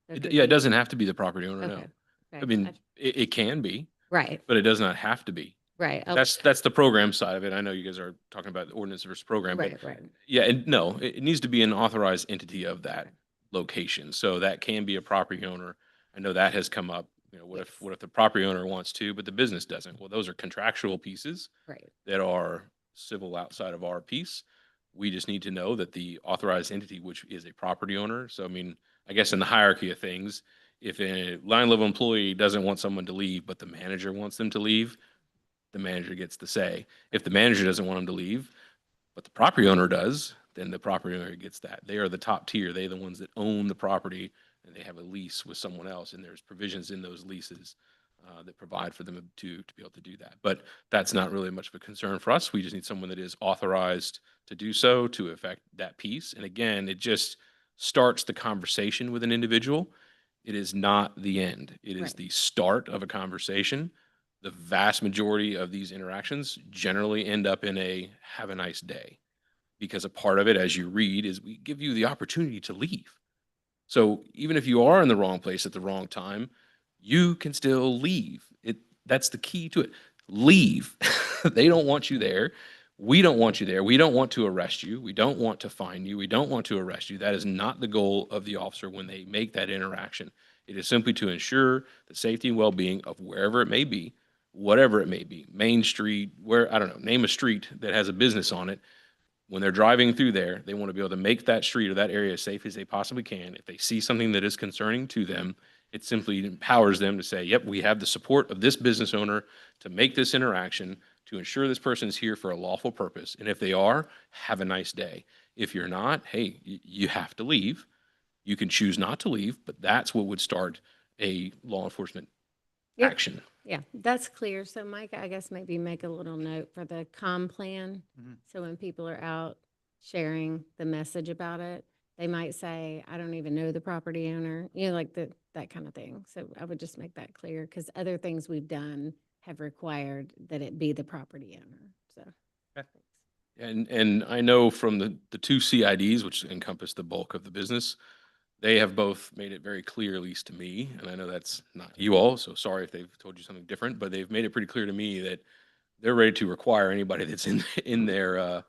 It doesn't have to be the property owner, no. Okay. I mean, it can be, Right, but it does not have to be. right. That's the program side of it. I know you guys are talking about the ordinance versus program, but Right. yeah, and no, it needs to be an authorized entity of that location. So that can be a property owner. I know that has come up. What if the property owner wants to, but the business doesn't? Well, those are contractual pieces Right. that are civil outside of our piece. We just need to know that the authorized entity, which is a property owner. So, I mean, I guess in the hierarchy of things, if a line level employee doesn't want someone to leave, but the manager wants them to leave, the manager gets the say. If the manager doesn't want them to leave, but the property owner does, then the property owner gets that. They are the top tier. They're the ones that own the property, and they have a lease with someone else, and there's provisions in those leases that provide for them to be able to do that. But that's not really much of a concern for us. We just need someone that is authorized to do so to affect that piece. And again, it just starts the conversation with an individual. It is not the end. It is Right. the start of a conversation. The vast majority of these interactions generally end up in a have a nice day, because a part of it, as you read, is we give you the opportunity to leave. So even if you are in the wrong place at the wrong time, you can still leave. That's the key to it. Leave. They don't want you there. We don't want you there. We don't want to arrest you. We don't want to fine you. We don't want to arrest you. That is not the goal of the officer when they make that interaction. It is simply to ensure the safety and well-being of wherever it may be, whatever it may be, Main Street, I don't know, name a street that has a business on it. when they're driving through there, they want to be able to make that street or that area as safe as they possibly can. If they see something that is concerning to them, it simply empowers them to say, yep, we have the support of this business owner to make this interaction, to ensure this person is here for a lawful purpose. And if they are, have a nice day. If you're not, hey, you have to leave. You can choose not to leave, but that's what would start a law enforcement Yep. action. Yeah, that's clear. So Mike, I guess maybe make a little note for the comm plan. Mhm. So when people are out sharing the message about it, they might say, I don't even know the property owner, like that kind of thing. So I would just make that clear because other things we've done have required that it be the property owner. So. Okay. And I know from the two CIDs, which encompass the bulk of the business, they have both made it very clear, at least to me, and I know that's not you all, so sorry if they've told you something different, but they've made it pretty clear to me that they're ready to require anybody that's in their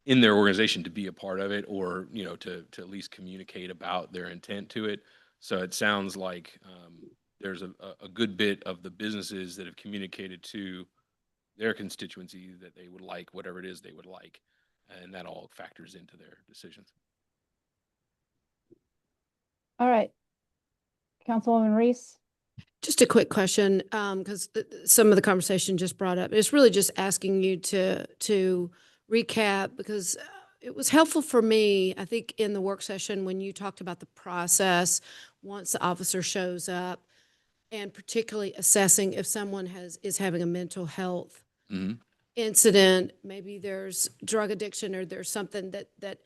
organization to be a part of it, or to at least communicate about their intent to it. So it sounds like there's a good bit of the businesses that have communicated to their constituency that they would like whatever it is they would like, and that all factors into their decisions. All right. Councilwoman Reese? Just a quick question, because some of the conversation just brought up. It's really just asking you to recap, because it was helpful for me, I think, in the work session when you talked about the process once the officer shows up, and particularly assessing if someone is having a mental health Mhm. incident, maybe there's drug addiction or there's something that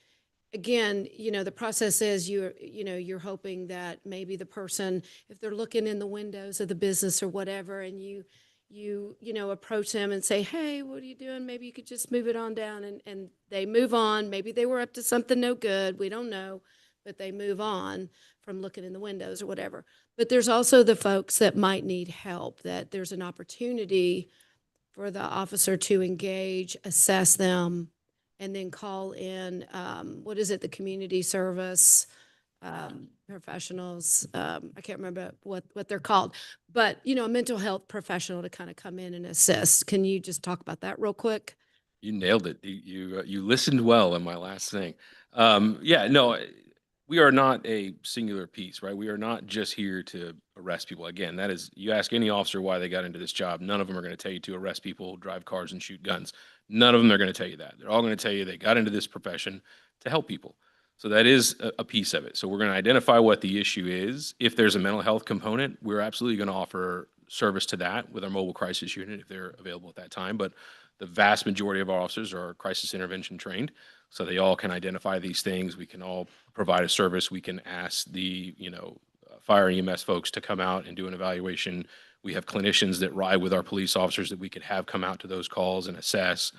again, the process is you're hoping that maybe the person, if they're looking in the windows of the business or whatever, and you approach them and say, hey, what are you doing? Maybe you could just move it on down, and they move on. Maybe they were up to something no good. We don't know, but they move on from looking in the windows or whatever. But there's also the folks that might need help, that there's an opportunity for the officer to engage, assess them, and then call in, the community service professionals. I can't remember what they're called, but, a mental health professional to kind of come in and assist. Can you just talk about that real quick? You nailed it. You listened well in my last thing. Yeah, no, we are not a singular piece, right? We are not just here to arrest people. Again, that is, you ask any officer why they got into this job, none of them are going to tell you to arrest people, drive cars, and shoot guns. None of them are going to tell you that. They're all going to tell you they got into this profession to help people. So that is a piece of it. So we're going to identify what the issue is. If there's a mental health component, we're absolutely going to offer service to that with our mobile crisis unit if they're available at that time. But the vast majority of our officers are crisis intervention trained, so they all can identify these things. We can all provide a service. We can ask the fire and EMS folks to come out and do an evaluation. We have clinicians that ride with our police officers that we could have come out to those calls and assess.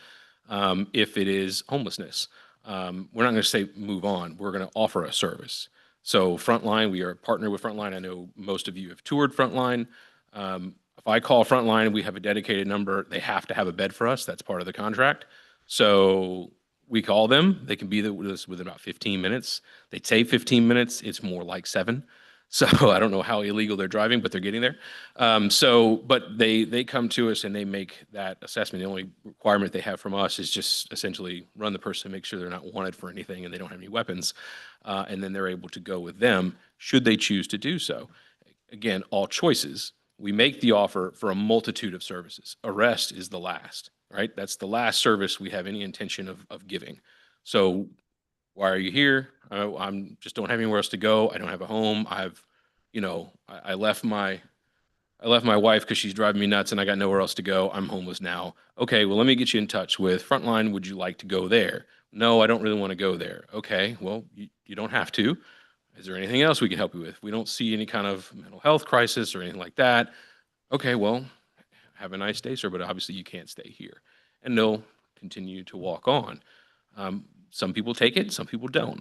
If it is homelessness, we're not going to say move on. We're going to offer a service. So Frontline, we are a partner with Frontline. I know most of you have toured Frontline. If I call Frontline, we have a dedicated number. They have to have a bed for us. That's part of the contract. So we call them. They can be there with us within about 15 minutes. They say 15 minutes. It's more like 7. So I don't know how illegal they're driving, but they're getting there. But they come to us and they make that assessment. The only requirement they have from us is just essentially run the person, make sure they're not wanted for anything and they don't have any weapons. And then they're able to go with them should they choose to do so. Again, all choices. We make the offer for a multitude of services. Arrest is the last, right? That's the last service we have any intention of giving. So why are you here? I'm just don't have anywhere else to go. I don't have a home. I left my wife because she's driving me nuts and I got nowhere else to go. I'm homeless now. Okay, well, let me get you in touch with Frontline. Would you like to go there? No, I don't really want to go there. Okay, well, you don't have to. Is there anything else we can help you with? We don't see any kind of mental health crisis or anything like that. Okay, well, have a nice day, sir, but obviously you can't stay here. And they'll continue to walk on. Some people take it, some people don't.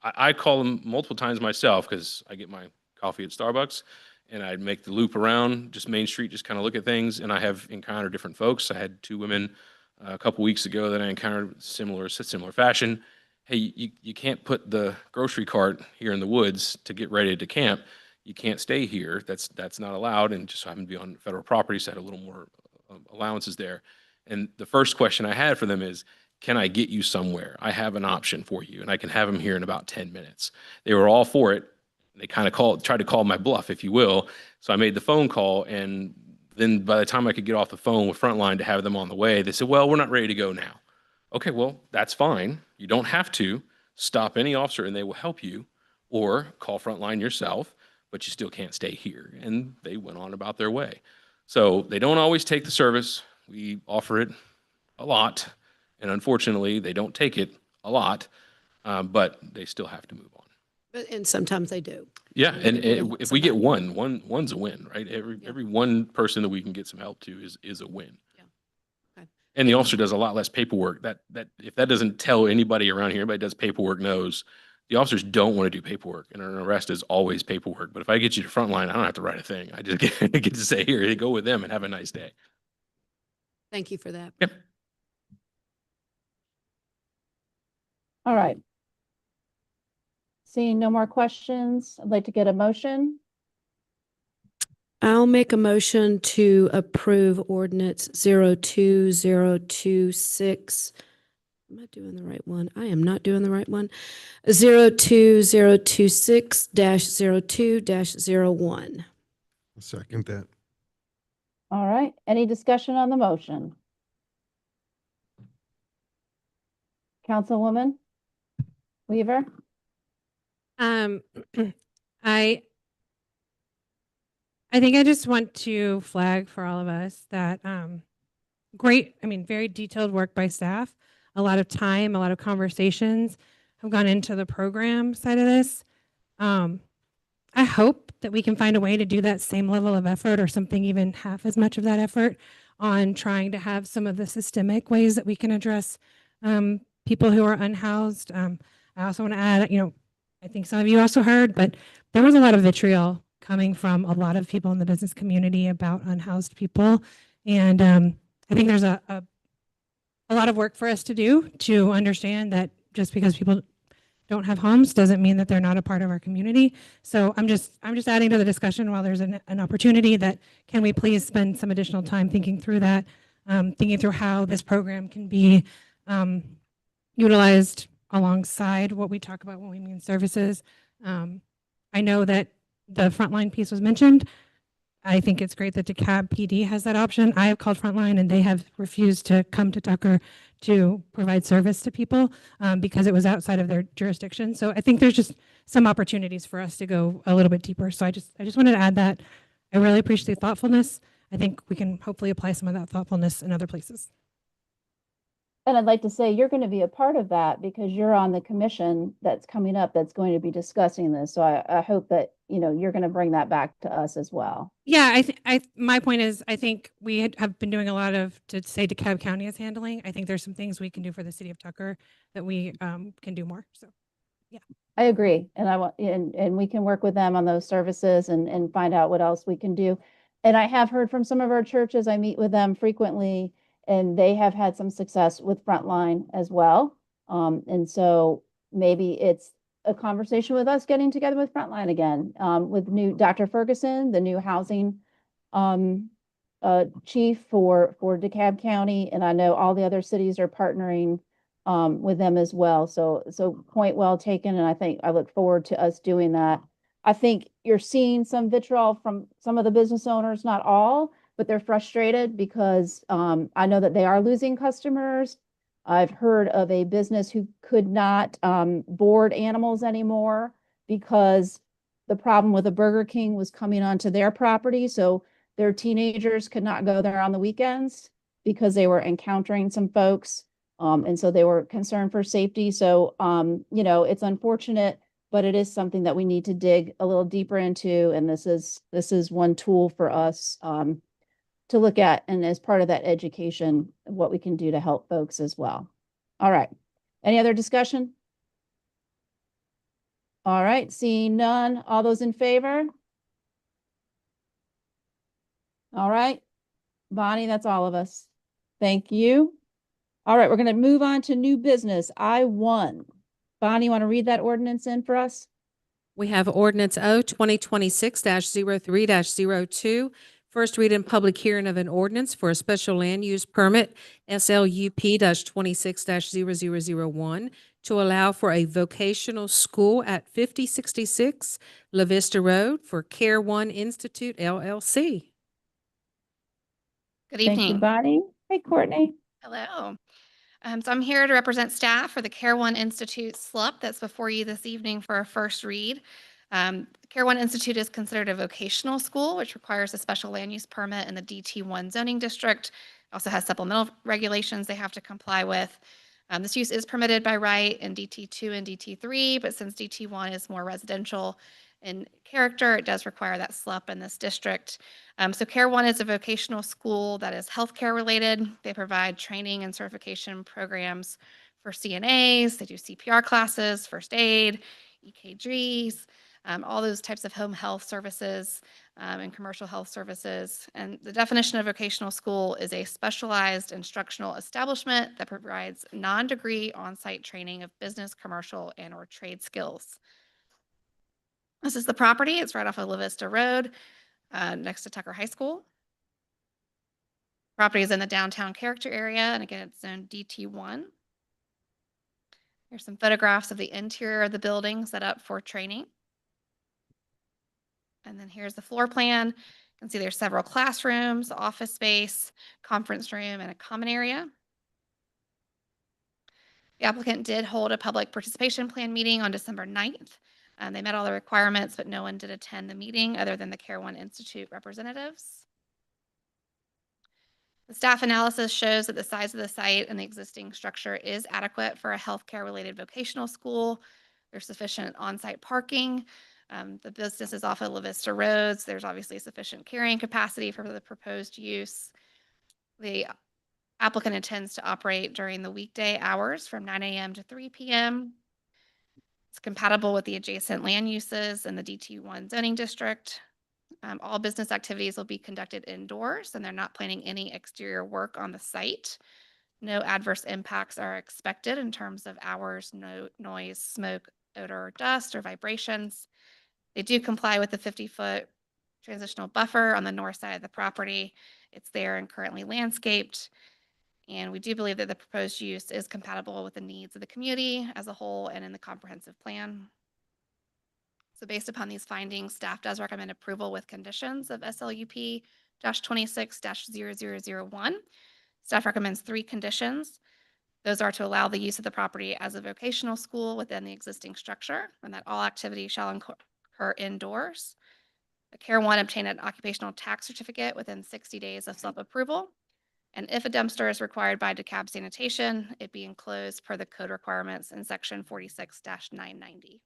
I call them multiple times myself because I get my coffee at Starbucks and I'd make the loop around just Main Street, just kind of look at things. And I have encountered different folks. I had 2 women a couple weeks ago that I encountered similar fashion. Hey, you can't put the grocery cart here in the woods to get ready to camp. You can't stay here. That's not allowed. And just so happened to be on federal property, so I had a little more allowances there. And the first question I had for them is, can I get you somewhere? I have an option for you and I can have them here in about 10 minutes. They were all for it. They kind of tried to call my bluff, if you will. So I made the phone call, and then by the time I could get off the phone with Frontline to have them on the way, they said, well, we're not ready to go now. Okay, well, that's fine. You don't have to stop any officer and they will help you, or call Frontline yourself, but you still can't stay here. And they went on about their way. So they don't always take the service. We offer it a lot. And unfortunately, they don't take it a lot, but they still have to move on. And sometimes they do. Yeah, and Yeah, if we get one's a win, right? Every one person that we can get some help to is a win. Yeah. Okay. And the officer does a lot less paperwork. That if that doesn't tell anybody around here, anybody does paperwork knows the officers don't want to do paperwork, and an arrest is always paperwork. But if I get you to Frontline, I don't have to write a thing. I just get to say, here, go with them and have a nice day. Thank you for that. Yep. All right. Seeing no more questions, I'd like to get a motion. I'll make a motion to approve ordinance 02026. Am I doing the right one? I am not doing the right one. 02026-02-01. Second that. All right, any discussion on the motion? Councilwoman Weaver? I think I just want to flag for all of us that very detailed work by staff, a lot of time, a lot of conversations have gone into the program side of this. I hope that we can find a way to do that same level of effort, or something even half as much of that effort, on trying to have some of the systemic ways that we can address people who are unhoused. I also want to add, I think some of you also heard, but there was a lot of vitriol coming from a lot of people in the business community about unhoused people. And I think there's a lot of work for us to do to understand that just because people don't have homes doesn't mean that they're not a part of our community. So I'm just adding to the discussion while there's an opportunity, that can we please spend some additional time thinking through that, thinking through how this program can be utilized alongside what we talk about when we mean services. I know that the Frontline piece was mentioned. I think it's great that DeKalb PD has that option. I have called Frontline and they have refused to come to Tucker to provide service to people because it was outside of their jurisdiction. So I think there's just some opportunities for us to go a little bit deeper. So I just wanted to add that. I really appreciate the thoughtfulness. I think we can hopefully apply some of that thoughtfulness in other places. And I'd like to say you're going to be a part of that because you're on the commission that's coming up that's going to be discussing this. So I hope that, you're going to bring that back to us as well. Yeah, my point is, I think we have been doing a lot of, to say DeKalb County is handling. I think there's some things we can do for the city of Tucker that we can do more. So, yeah. I agree. And and we can work with them on those services and find out what else we can do. And I have heard from some of our churches, I meet with them frequently, and they have had some success with Frontline as well. And so maybe it's a conversation with us getting together with Frontline again, with new Dr. Ferguson, the new housing chief for DeKalb County. And I know all the other cities are partnering with them as well. So point well taken. And I look forward to us doing that. I think you're seeing some vitriol from some of the business owners, not all, but they're frustrated because I know that they are losing customers. I've heard of a business who could not board animals anymore because the problem with a Burger King was coming onto their property. So their teenagers could not go there on the weekends because they were encountering some folks. And so they were concerned for safety. So, it's unfortunate, but it is something that we need to dig a little deeper into. And this is one tool for us to look at, and as part of that education, what we can do to help folks as well. All right. Any other discussion? All right. Seeing none. All those in favor? All right. Bonnie, that's all of us. Thank you. All right. We're going to move on to new business. I-1. Bonnie, you want to read that ordinance in for us? We have ordinance O 2026-03-02 First read and public hearing of an ordinance for a special land use permit, SLUP-26-0001, to allow for a vocational school at 5066 La Vista Road for Care One Institute LLC. Good Thank you, evening. Bonnie. Hey, Courtney. Hello. So I'm here to represent staff for the Care One Institute SLUP that's before you this evening for a first read. Care One Institute is considered a vocational school, which requires a special land use permit in the DT1 zoning district. It also has supplemental regulations they have to comply with. This use is permitted by right in DT2 and DT3, but since DT1 is more residential in character, it does require that SLUP in this district. So Care One is a vocational school that is healthcare related. They provide training and certification programs for CNAs. They do CPR classes, first aid, EKGs, all those types of home health services and commercial health services. And the definition of vocational school is a specialized instructional establishment that provides non-degree on-site training of business, commercial, and or trade skills. This is the property. It's right off of La Vista Road, next to Tucker High School. Property is in the downtown character area, and again, it's zoned DT1. Here's some photographs of the interior of the building set up for training. And then here's the floor plan. You can see there's several classrooms, office space, conference room, and a common area. The applicant did hold a public participation plan meeting on December 9th. They met all the requirements, but no one did attend the meeting other than the Care One Institute representatives. The staff analysis shows that the size of the site and the existing structure is adequate for a healthcare-related vocational school. There's sufficient on-site parking. The business is off of La Vista Roads. There's obviously sufficient carrying capacity for the proposed use. The applicant intends to operate during the weekday hours from 9 a.m. to 3 p.m. It's compatible with the adjacent land uses in the DT1 zoning district. All business activities will be conducted indoors, and they're not planning any exterior work on the site. No adverse impacts are expected in terms of hours, no noise, smoke, odor, dust, or vibrations. They do comply with the 50-foot transitional buffer on the north side of the property. It's there and currently landscaped. And we do believe that the proposed use is compatible with the needs of the community as a whole and in the comprehensive plan. So based upon these findings, staff does recommend approval with conditions of SLUP-26-0001. Staff recommends 3 conditions. Those are to allow the use of the property as a vocational school within the existing structure, and that all activity shall occur indoors. The Care One obtain an occupational tax certificate within 60 days of SLUP approval. And if a dumpster is required by DeKalb Sanitation, it be enclosed per the code requirements in section 46-990.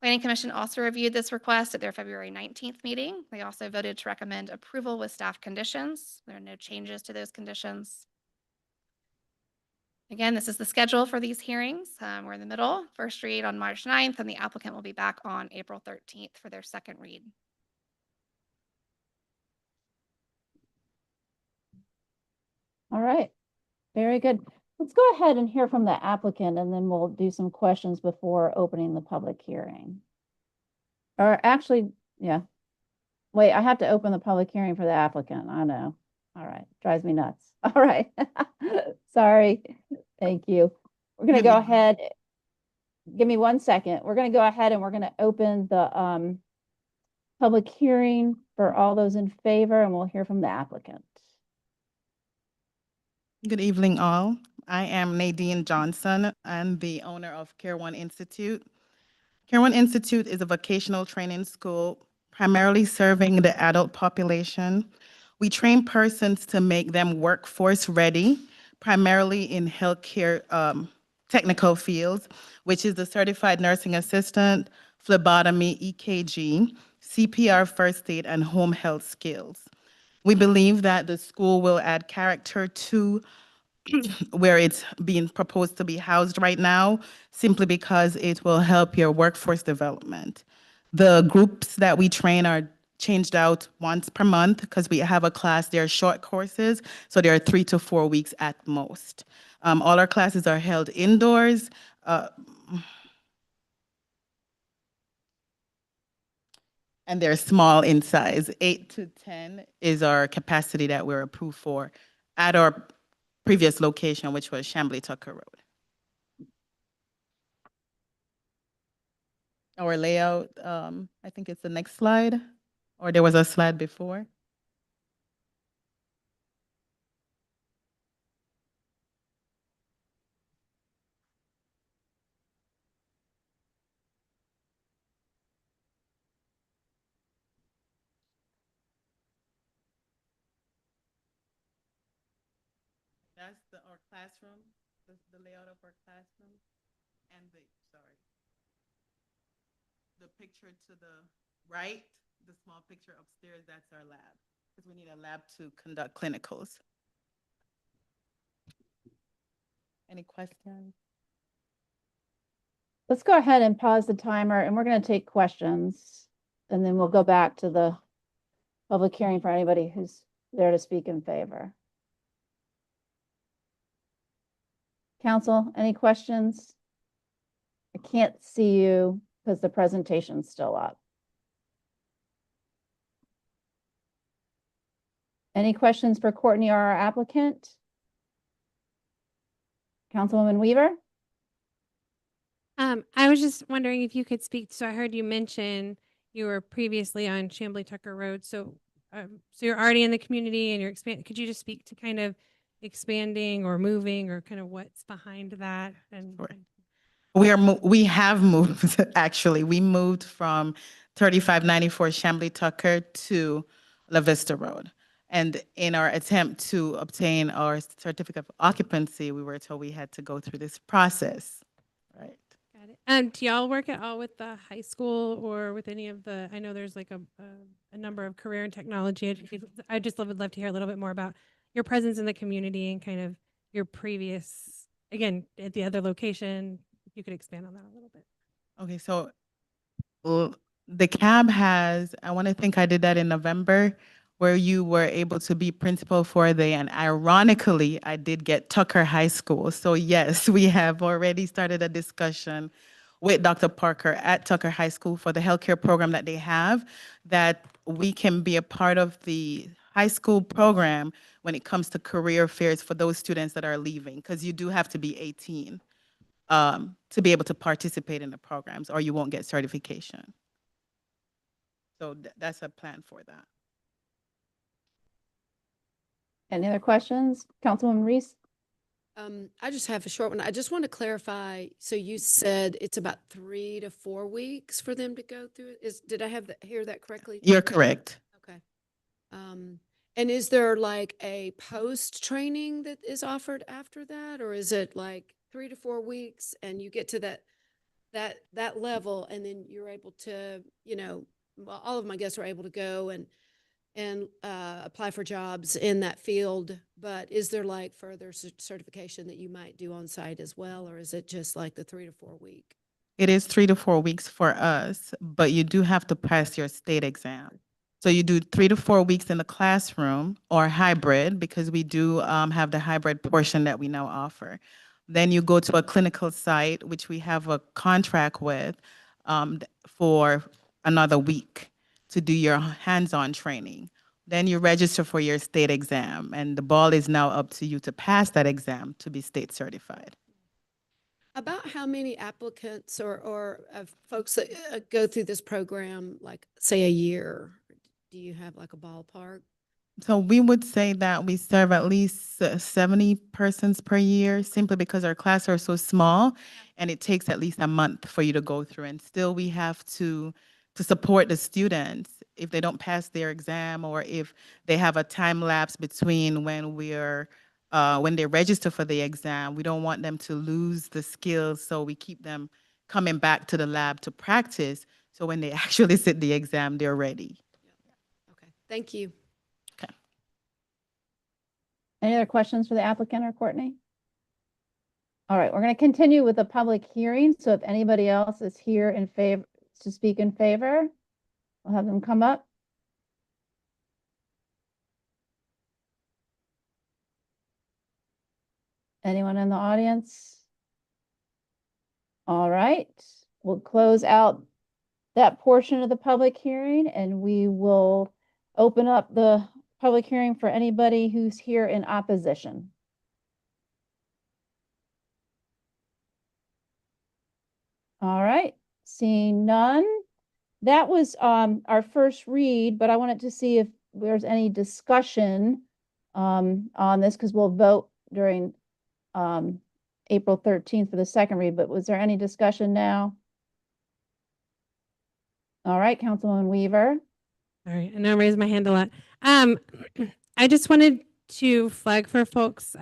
Planning Commission also reviewed this request at their February 19th meeting. They also voted to recommend approval with staff conditions. There are no changes to those conditions. Again, this is the schedule for these hearings. We're in the middle. First read on March 9th, and the applicant will be back on April 13th for their second read. All right, very good. Let's go ahead and hear from the applicant, and then we'll do some questions before opening the public hearing. Or actually, yeah. Wait, I have to open the public hearing for the applicant. I know. All right, drives me nuts. All right. Sorry. Thank you. We're going to go ahead. Give me 1 second. We're going to go ahead and we're going to open the public hearing for all those in favor, and we'll hear from the applicant. Good evening, all. I am Nadine Johnson. I'm the owner of Care One Institute. Care One Institute is a vocational training school primarily serving the adult population. We train persons to make them workforce ready, primarily in healthcare technical fields, which is the certified nursing assistant, phlebotomy, EKG, CPR first aid, and home health skills. We believe that the school will add character to where it's being proposed to be housed right now, simply because it will help your workforce development. The groups that we train are changed out once per month because we have a class, they're short courses, so they are 3 to 4 weeks at most. All our classes are held indoors. and they're small in size. 8 to 10 is our capacity that we're approved for at our previous location, which was Chambly Tucker Road. Our layout, I think it's the next slide, or there was a slide before. That's our classroom, the layout of our classroom, and the picture to the right, the small picture upstairs, that's our lab, because we need a lab to conduct clinicals. Any questions? Let's go ahead and pause the timer, and we're going to take questions, and then we'll go back to the public hearing for anybody who's there to speak in favor. Council, any questions? I can't see you because the presentation's still up. Any questions for Courtney or our applicant? Councilwoman Weaver? I was just wondering if you could speak. So I heard you mention you were previously on Chambly Tucker Road. So, so you're already in the community and you're could you just speak to kind of expanding or moving or kind of what's behind that? And We have moved, actually. We moved from 3594 Chambly Tucker to La Vista Road. And in our attempt to obtain our certificate of occupancy, we were told we had to go through this process, right? got it. Do y'all work at all with the high school or with any of the, I know there's like a number of career and technology educators. I just would love to hear a little bit more about your presence in the community and kind of your previous, again, at the other location. If you could expand on that a little bit. Okay, so the CAB has, I want to think I did that in November, where you were able to be principal for and ironically, I did get Tucker High School. So yes, we have already started a discussion with Dr. Parker at Tucker High School for the healthcare program that they have, that we can be a part of the high school program when it comes to career fairs for those students that are leaving, because you do have to be 18 to be able to participate in the programs, or you won't get certification. So that's a plan for that. Any other questions? Councilwoman Reese? I just have a short one. I just want to clarify. So you said it's about 3 to 4 weeks for them to go through it. Did I hear that correctly? You're correct. Okay. And is there like a post training that is offered after that, or is it like 3 to 4 weeks and you get to that level and then you're able to, well, all of my guests are able to go and apply for jobs in that field, but is there like further certification that you might do on site as well, or is it just like the 3 to 4 week? It is 3 to 4 weeks for us, but you do have to pass your state exam. So you do 3 to 4 weeks in the classroom or hybrid, because we do have the hybrid portion that we now offer. Then you go to a clinical site, which we have a contract with for another week to do your hands-on training. Then you register for your state exam, and the ball is now up to you to pass that exam to be state certified. About how many applicants or folks that go through this program, like say a year, do you have like a ballpark? So we would say that we serve at least 70 persons per year, simply because our classes are so small and it takes at least a month for you to go through. And still we have to support the students if they don't pass their exam, or if they have a time lapse between when they register for the exam. We don't want them to lose the skills, so we keep them coming back to the lab to practice. So when they actually sit the exam, they're ready. Okay, thank you. Okay. Any other questions for the applicant or Courtney? All right, we're going to continue with the public hearing. So if anybody else is here in favor to speak in favor, we'll have them come up. Anyone in the audience? All right, we'll close out that portion of the public hearing, and we will open up the public hearing for anybody who's here in opposition. All right, seeing none. That was our first read, but I wanted to see if there's any discussion on this, because we'll vote during April 13th for the second read, but was there any discussion now? All right, Councilwoman Weaver. All right, I know I raised my hand a lot. I just wanted to flag for folks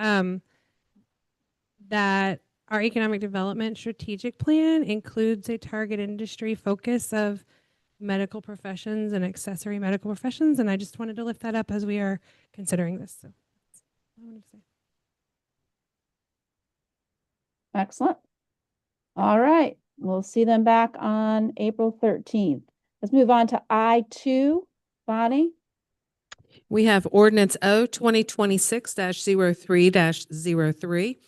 that our economic development strategic plan includes a target industry focus of medical professions and accessory medical professions, and I just wanted to lift that up as we are considering this. So that's all I wanted to say. Excellent. All right, we'll see them back on April 13th. Let's move on to I2. Bonnie? We have ordinance O 2026-03-03,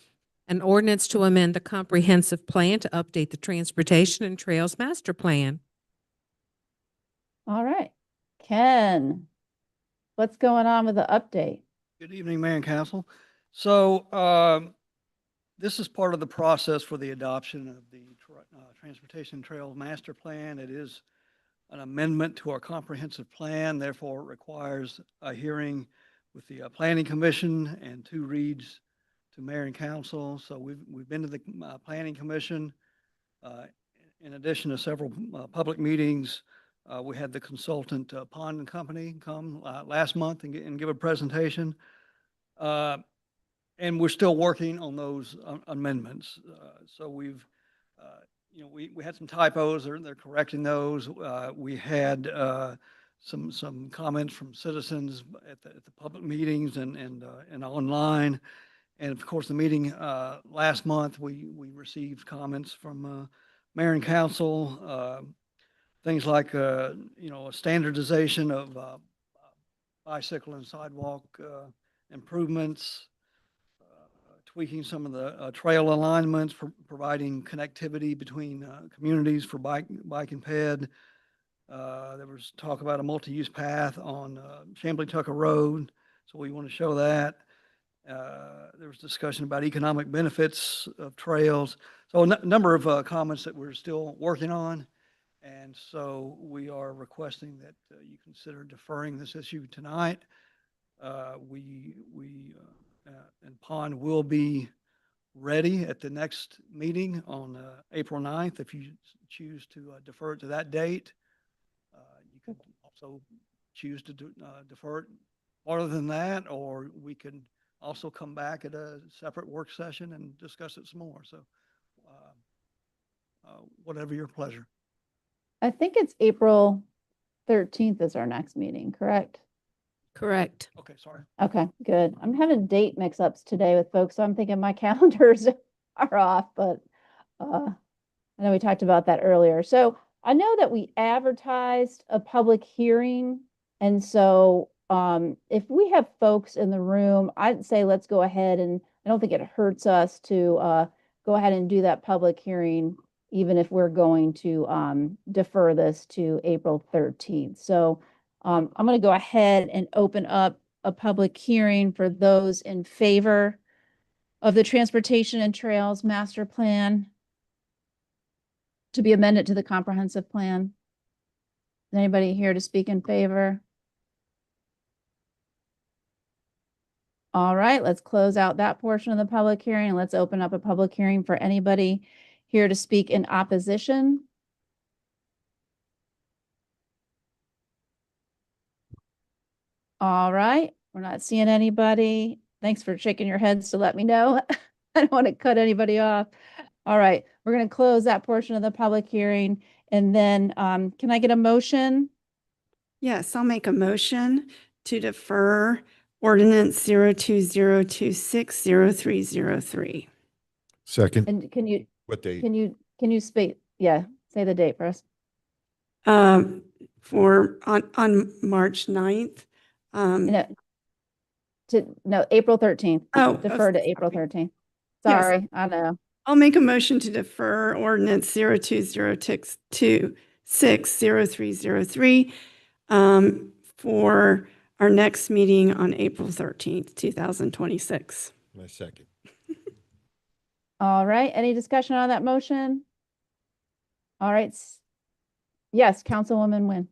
an ordinance to amend the comprehensive plan to update the Transportation and Trails Master Plan. All right. Ken, what's going on with the update? Good evening, Mayor and Council. So this is part of the process for the adoption of the Transportation and Trails Master Plan. It is an amendment to our comprehensive plan, therefore it requires a hearing with the Planning Commission and 2 reads to Mayor and Council. So we've been to the Planning Commission. In addition to several public meetings, we had the consultant Pond and Company come last month and give a presentation. And we're still working on those amendments. So we've we had some typos, they're correcting those. We had some comments from citizens at the public meetings and online. And of course, the meeting last month, we received comments from Mayor and Council, things like a standardization of bicycle and sidewalk improvements, tweaking some of the trail alignments, providing connectivity between communities for bike and ped. There was talk about a multi-use path on Chamblee Tucker Road, so we want to show that. There was discussion about economic benefits of trails. So a number of comments that we're still working on. And so we are requesting that you consider deferring this issue tonight. And Pond will be ready at the next meeting on April 9th. If you choose to defer it to that date, you can also choose to defer it farther than that, or we can also come back at a separate work session and discuss it some more. So whatever your pleasure. I think it's April 13th is our next meeting, correct? Correct. Okay, sorry. Okay, good. I'm having date mix-ups today with folks, so I'm thinking my calendars are off, but I know we talked about that earlier. So I know that we advertised a public hearing, and so if we have folks in the room, I'd say let's go ahead, and I don't think it hurts us to go ahead and do that public hearing, even if we're going to defer this to April 13th. So I'm going to go ahead and open up a public hearing for those in favor of the Transportation and Trails Master Plan to be amended to the comprehensive plan. Is anybody here to speak in favor? All right, let's close out that portion of the public hearing and let's open up a public hearing for anybody here to speak in opposition. All right, we're not seeing anybody. Thanks for shaking your heads to let me know. I don't want to cut anybody off. All right, we're going to close that portion of the public hearing. And then can I get a motion? Yes, I'll make a motion to defer ordinance 020260303. Second. And can you, What date? can you speak? Yeah, say the date for us. For on March 9th. No, April 13th. Oh, Defer to April 13th. Sorry, I know. I'll make a motion to defer ordinance 02026 60303 for our next meeting on April 13th, 2026. My second. All right, any discussion on that motion? All right. Yes, Councilwoman Nguyen.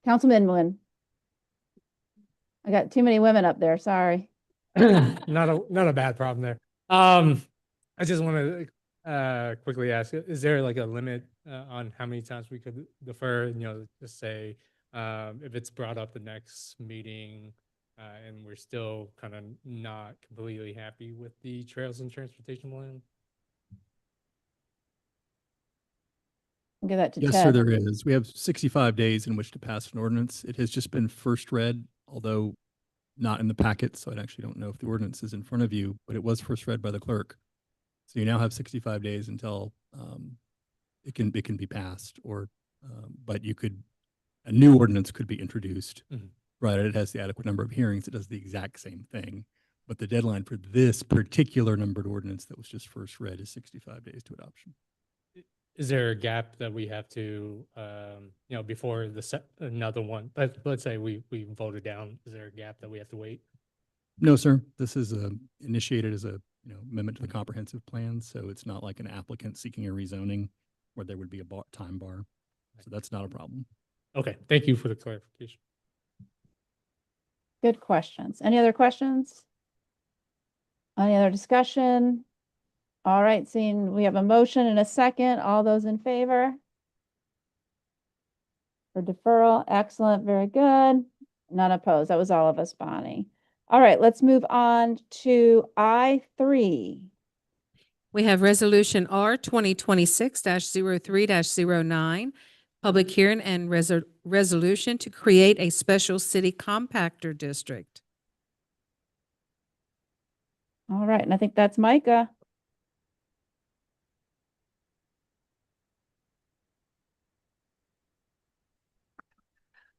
Councilman Nguyen. I got too many women up there, sorry. Not a bad problem there. I just want to quickly ask, is there like a limit on how many times we could defer? You know, just say if it's brought up the next meeting and we're still kind of not completely happy with the Trails and Transportation Plan. I'll give that to Yes, Ted. sir, there is. We have 65 days in which to pass an ordinance. It has just been first read, although not in the packet, so I actually don't know if the ordinance is in front of you, but it was first read by the clerk. So you now have 65 days until it can be passed, or but a new ordinance could be introduced. Right, it has the adequate number of hearings. It does the exact same thing, but the deadline for this particular numbered ordinance that was just first read is 65 days to adoption. Is there a gap that we have to, before another one? Let's say we voted down. Is there a gap that we have to wait? No, sir. This is initiated as a amendment to the comprehensive plan, so it's not like an applicant seeking a rezoning where there would be a time bar. So that's not a problem. Okay, thank you for the clarification. Good questions. Any other questions? Any other discussion? All right, seeing we have a motion and a second. All those in favor? For deferral, excellent, very good. None opposed. That was all of us, Bonnie. All right, let's move on to I3. We have Resolution R 2026-03-09, public hearing and resolution to create a special city compactor district. All right, and I think that's Micah.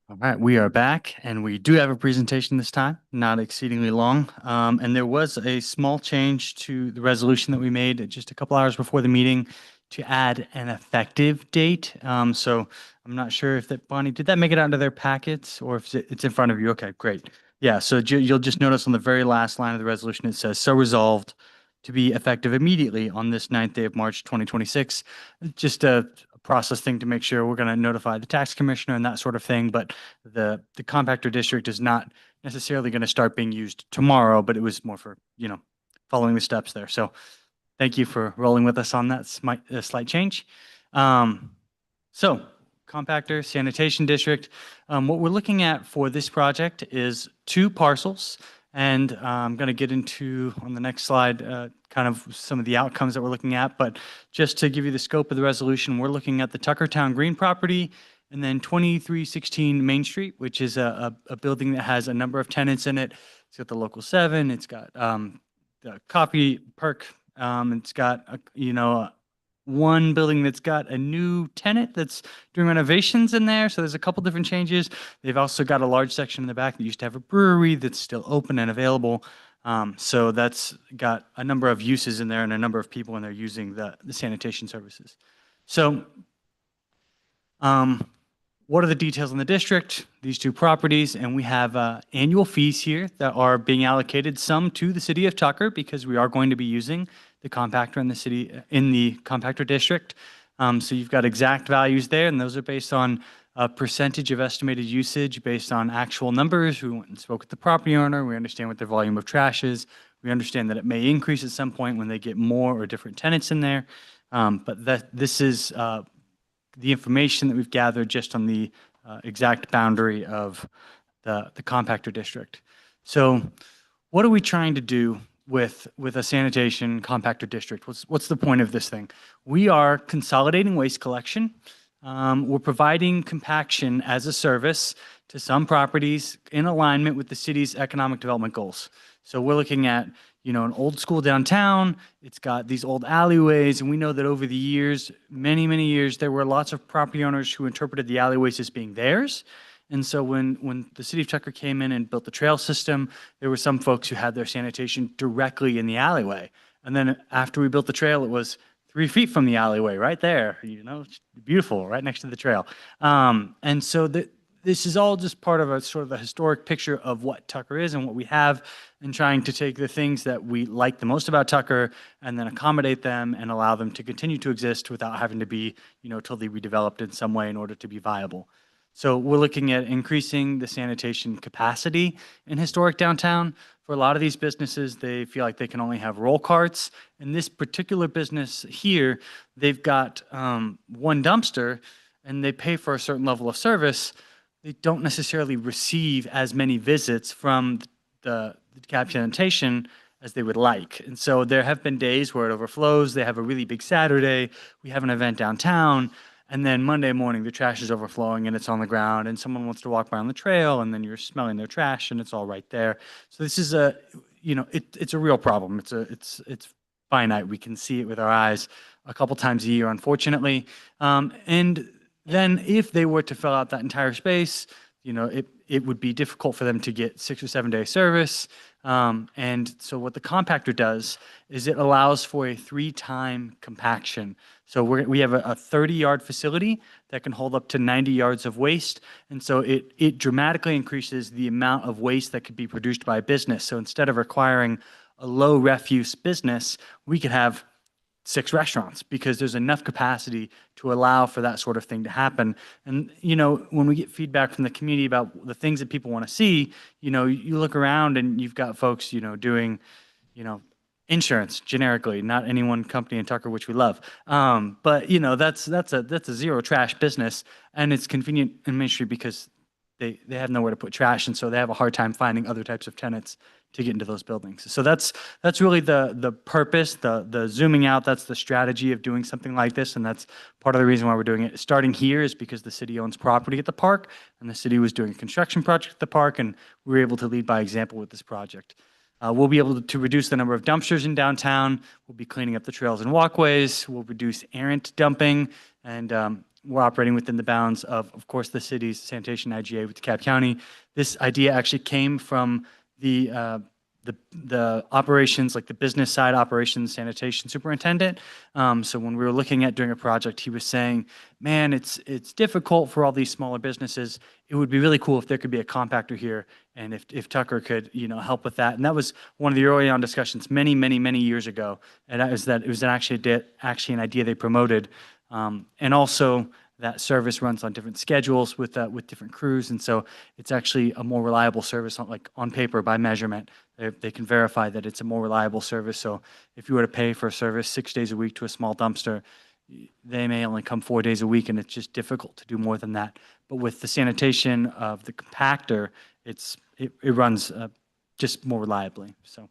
All right, we are back, and we do have a presentation this time, not exceedingly long. And there was a small change to the resolution that we made just a couple hours before the meeting to add an effective date. So I'm not sure if that, Bonnie, did that make it out into their packets, or if it's in front of you? Okay, great. Yeah, so you'll just notice on the very last line of the resolution, it says, "So resolved to be effective immediately on this 9th day of March, 2026. Just a process thing to make sure we're going to notify the tax commissioner and that sort of thing. But the compactor district is not necessarily going to start being used tomorrow, but it was more for, following the steps there. So thank you for rolling with us on that slight change. So compactor sanitation district, what we're looking at for this project is 2 parcels. And I'm going to get into, on the next slide, kind of some of the outcomes that we're looking at. But just to give you the scope of the resolution, we're looking at the Tuckertown Green property and then 2316 Main Street, which is a building that has a number of tenants in it. It's got the Local 7, it's got the Coffee Perk, it's got, one building that's got a new tenant that's doing renovations in there. So there's a couple different changes. They've also got a large section in the back that used to have a brewery that's still open and available. So that's got a number of uses in there and a number of people in there using the sanitation services. So what are the details in the district? These 2 properties, and we have annual fees here that are being allocated, some to the city of Tucker, because we are going to be using the compactor in the compactor district. So you've got exact values there, and those are based on a percentage of estimated usage based on actual numbers. We went and spoke with the property owner. We understand what their volume of trash is. We understand that it may increase at some point when they get more or different tenants in there. But this is the information that we've gathered just on the exact boundary of the compactor district. So what are we trying to do with a sanitation compactor district? What's the point of this thing? We are consolidating waste collection. We're providing compaction as a service to some properties in alignment with the city's economic development goals. So we're looking at, an old school downtown. It's got these old alleyways, and we know that over the years, many, many years, there were lots of property owners who interpreted the alleyways as being theirs. And so when the city of Tucker came in and built the trail system, there were some folks who had their sanitation directly in the alleyway. And then after we built the trail, it was 3 feet from the alleyway, right there, it's beautiful, right next to the trail. And so this is all just part of a sort of a historic picture of what Tucker is and what we have, and trying to take the things that we like the most about Tucker and then accommodate them and allow them to continue to exist without having to be, totally redeveloped in some way in order to be viable. So we're looking at increasing the sanitation capacity in historic downtown. For a lot of these businesses, they feel like they can only have roll carts. In this particular business here, they've got one dumpster and they pay for a certain level of service. They don't necessarily receive as many visits from the DeKalb sanitation as they would like. And so there have been days where it overflows. They have a really big Saturday. We have an event downtown. And then Monday morning, the trash is overflowing and it's on the ground and someone wants to walk by on the trail and then you're smelling their trash and it's all right there. So this is it's a real problem. It's finite. We can see it with our eyes a couple times a year, unfortunately. And then if they were to fill out that entire space, it would be difficult for them to get 6 or 7 day service. And so what the compactor does is it allows for a 3-time compaction. So we have a 30-yard facility that can hold up to 90 yards of waste. And so it dramatically increases the amount of waste that could be produced by a business. So instead of requiring a low refuse business, we could have 6 restaurants because there's enough capacity to allow for that sort of thing to happen. And, when we get feedback from the community about the things that people want to see, you look around and you've got folks, doing, insurance generically, not any one company in Tucker, which we love. But, that's a zero trash business, and it's convenient in Main Street because they have nowhere to put trash. And so they have a hard time finding other types of tenants to get into those buildings. So that's really the purpose, the zooming out. That's the strategy of doing something like this. And that's part of the reason why we're doing it. Starting here is because the city owns property at the park and the city was doing a construction project at the park, and we were able to lead by example with this project. We'll be able to reduce the number of dumpsters in downtown. We'll be cleaning up the trails and walkways. We'll reduce errant dumping, and we're operating within the bounds of course, the city's sanitation IGA with DeKalb County. This idea actually came from the operations, like the business side operations sanitation superintendent. So when we were looking at doing a project, he was saying, man, it's difficult for all these smaller businesses. It would be really cool if there could be a compactor here, and if Tucker could, help with that. And that was one of the early on discussions many, many, many years ago. And that it was actually an idea they promoted. And also that service runs on different schedules with different crews. And so it's actually a more reliable service on paper by measurement. They can verify that it's a more reliable service. So if you were to pay for a service 6 days a week to a small dumpster, they may only come 4 days a week, and it's just difficult to do more than that. But with the sanitation of the compactor, it runs just more reliably. So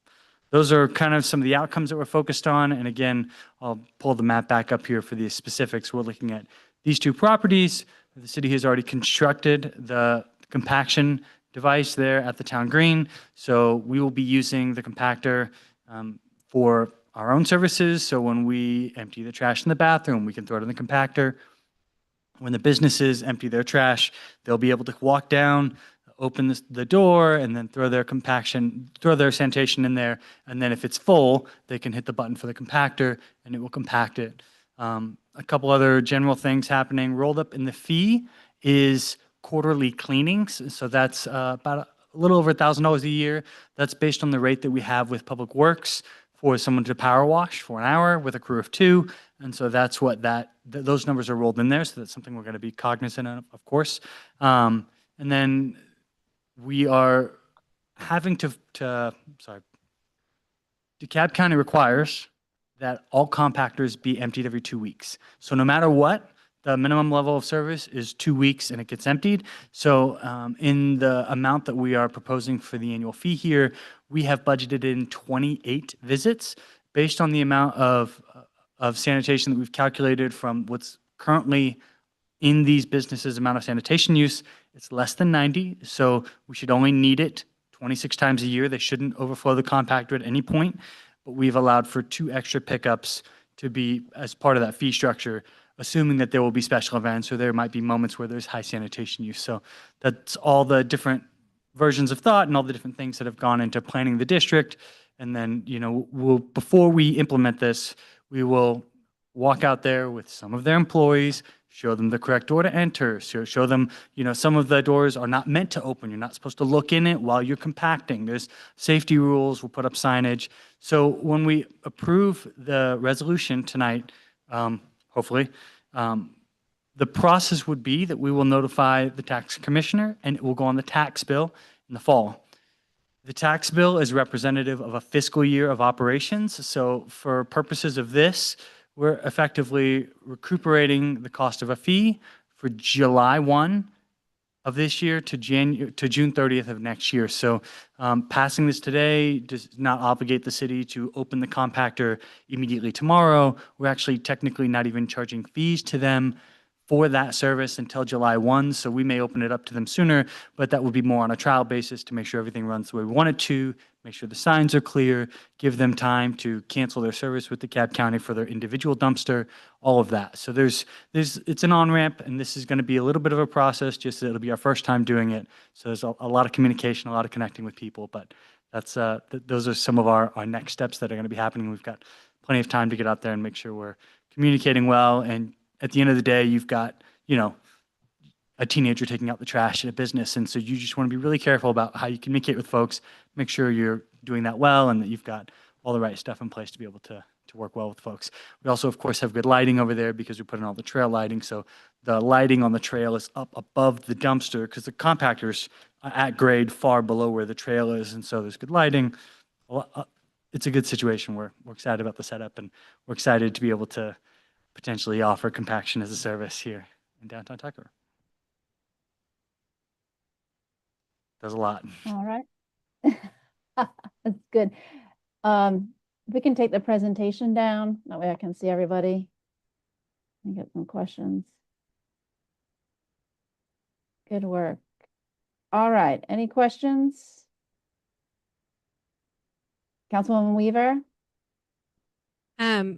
those are kind of some of the outcomes that we're focused on. And again, I'll pull the map back up here for the specifics. We're looking at these 2 properties. The city has already constructed the compaction device there at the town green. So we will be using the compactor for our own services. So when we empty the trash in the bathroom, we can throw it in the compactor. When the businesses empty their trash, they'll be able to walk down, open the door, and then throw their sanitation in there. And then if it's full, they can hit the button for the compactor and it will compact it. A couple other general things happening. Rolled up in the fee is quarterly cleanings. So that's about a little over $1,000 a year. That's based on the rate that we have with Public Works for someone to power wash for an hour with a crew of 2. And so that's what those numbers are rolled in there. So that's something we're going to be cognizant of course. And then we are having DeKalb County requires that all compactors be emptied every 2 weeks. So no matter what, the minimum level of service is 2 weeks and it gets emptied. So in the amount that we are proposing for the annual fee here, we have budgeted in 28 visits based on the amount of sanitation that we've calculated from what's currently in these businesses' amount of sanitation use. It's less than 90, so we should only need it 26 times a year. They shouldn't overflow the compactor at any point, but we've allowed for 2 extra pickups to be as part of that fee structure, assuming that there will be special events or there might be moments where there's high sanitation use. So that's all the different versions of thought and all the different things that have gone into planning the district. And then, before we implement this, we will walk out there with some of their employees, show them the correct door to enter, show them, some of the doors are not meant to open. You're not supposed to look in it while you're compacting. There's safety rules. We'll put up signage. So when we approve the resolution tonight, hopefully, the process would be that we will notify the tax commissioner and it will go on the tax bill in the fall. The tax bill is representative of a fiscal year of operations. So for purposes of this, we're effectively recuperating the cost of a fee for July 1 of this year to June 30th of next year. So passing this today does not obligate the city to open the compactor immediately tomorrow. We're actually technically not even charging fees to them for that service until July 1. So we may open it up to them sooner, but that would be more on a trial basis to make sure everything runs the way we want it to, make sure the signs are clear, give them time to cancel their service with DeKalb County for their individual dumpster, all of that. So it's an on-ramp, and this is going to be a little bit of a process, just that it'll be our first time doing it. So there's a lot of communication, a lot of connecting with people, but that's those are some of our next steps that are going to be happening. We've got plenty of time to get out there and make sure we're communicating well. And at the end of the day, you've got, a teenager taking out the trash in a business. And so you just want to be really careful about how you communicate with folks, make sure you're doing that well and that you've got all the right stuff in place to be able to work well with folks. We also, of course, have good lighting over there because we put in all the trail lighting. So the lighting on the trail is up above the dumpster because the compactor's at grade far below where the trail is. And so there's good lighting. It's a good situation. We're excited about the setup, and we're excited to be able to potentially offer compaction as a service here in downtown Tucker. Does a lot. All right. That's good. We can take the presentation down. That way I can see everybody and get some questions. Good work. All right. Any questions? Councilwoman Weaver? I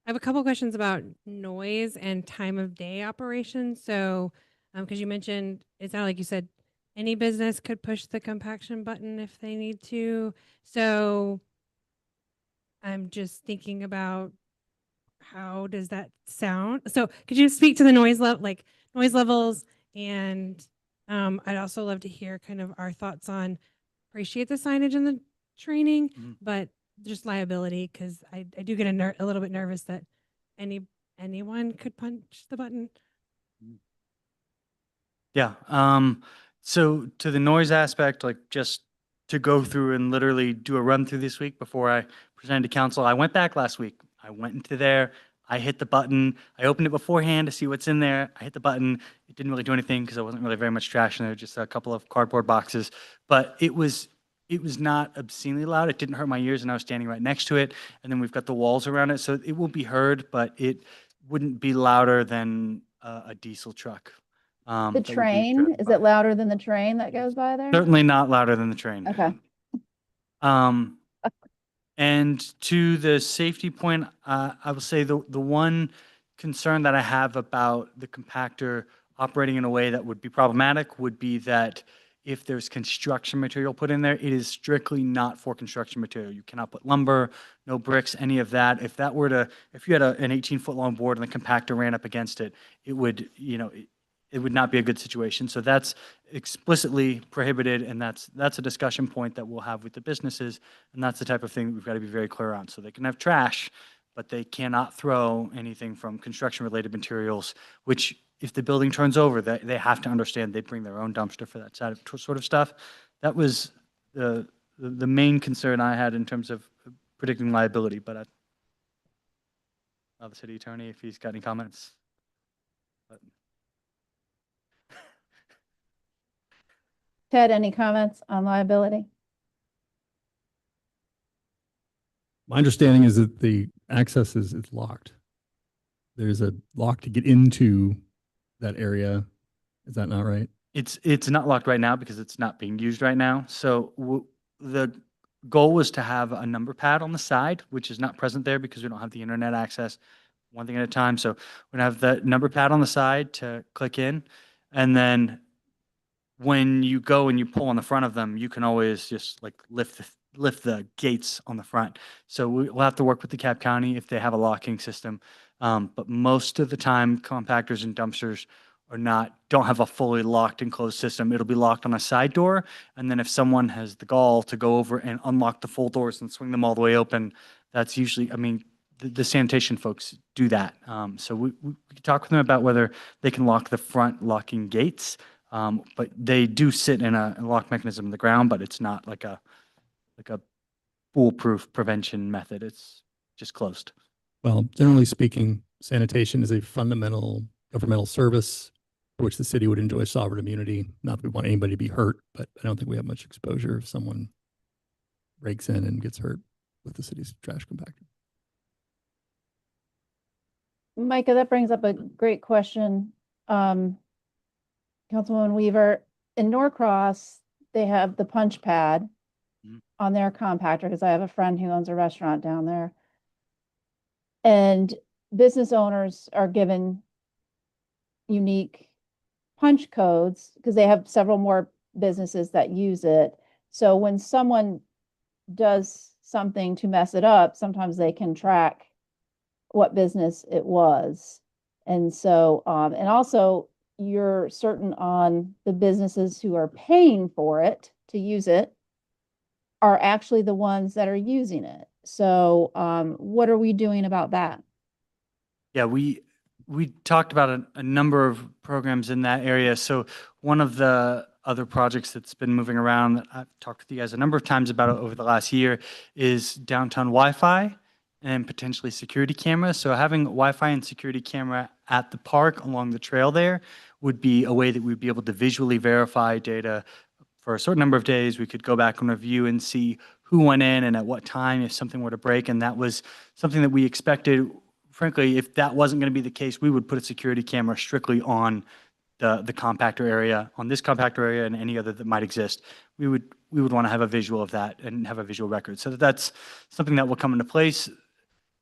have a couple questions about noise and time of day operations. So, because you mentioned, it sounded like you said any business could push the compaction button if they need to. So I'm just thinking about how does that sound? So could you speak to the noise levels? And I'd also love to hear kind of our thoughts on, appreciate the signage and the training, but just liability, because I do get a little bit nervous that anyone could punch the button. Yeah. So to the noise aspect, like just to go through and literally do a run through this week before I presented to council, I went back last week. I went into there. I hit the button. I opened it beforehand to see what's in there. I hit the button. It didn't really do anything because there wasn't really very much trash in there, just a couple of cardboard boxes. But it was not obscenely loud. It didn't hurt my ears, and I was standing right next to it. And then we've got the walls around it, so it will be heard, but it wouldn't be louder than a diesel truck. The that would be train, driven is by. it louder than the train that goes by there? Certainly not louder than the train. Okay. And to the safety point, I will say the one concern that I have about the compactor operating in a way that would be problematic would be that if there's construction material put in there, it is strictly not for construction material. You cannot put lumber, no bricks, any of that. If you had an 18-foot long board and the compactor ran up against it, it would, it would not be a good situation. So that's explicitly prohibited, and that's a discussion point that we'll have with the businesses, and that's the type of thing that we've got to be very clear on. So they can have trash, but they cannot throw anything from construction-related materials, which if the building turns over, they have to understand they bring their own dumpster for that sort of stuff. That was the main concern I had in terms of predicting liability, but I'll the city attorney if he's got any comments. But. Ted, any comments on liability? My understanding is that the access is locked. There's a lock to get into that area. Is that not right? It's not locked right now because it's not being used right now. So the goal was to have a number pad on the side, which is not present there because we don't have the internet access, one thing at a time. So we're gonna have the number pad on the side to click in, and then when you go and you pull on the front of them, you can always just like lift lift the gates on the front. So we'll have to work with the Cab County if they have a locking system. But most of the time, compactors and dumpsters don't have a fully locked and closed system. It'll be locked on a side door. And then if someone has the gall to go over and unlock the full doors and swing them all the way open, that's usually, I mean, the sanitation folks do that. So we could talk with them about whether they can lock the front locking gates. But they do sit in a lock mechanism in the ground, but it's not like a foolproof prevention method. It's just closed. Well, generally speaking, sanitation is a fundamental governmental service for which the city would enjoy sovereign immunity. Not that we want anybody to be hurt, but I don't think we have much exposure if someone breaks in and gets hurt with the city's trash compactor. Micah, that brings up a great question. Councilwoman Weaver, in Norcross, they have the punch pad on their compactor because I have a friend who owns a restaurant down there. And business owners are given unique punch codes because they have several more businesses that use it. So when someone does something to mess it up, sometimes they can track what business it was. And so, and also you're certain on the businesses who are paying for it to use it are actually the ones that are using it. So, what are we doing about that? Yeah, we talked about a number of programs in that area. So one of the other projects that's been moving around that I've talked with you guys a number of times about over the last year is downtown Wi-Fi and potentially security cameras. So having Wi-Fi and security camera at the park along the trail there would be a way that we'd be able to visually verify data for a certain number of days. We could go back and review and see who went in and at what time if something were to break. And that was something that we expected. Frankly, if that wasn't going to be the case, we would put a security camera strictly on the compactor area, on this compactor area and any other that might exist. We would want to have a visual of that and have a visual record. So that's something that will come into place.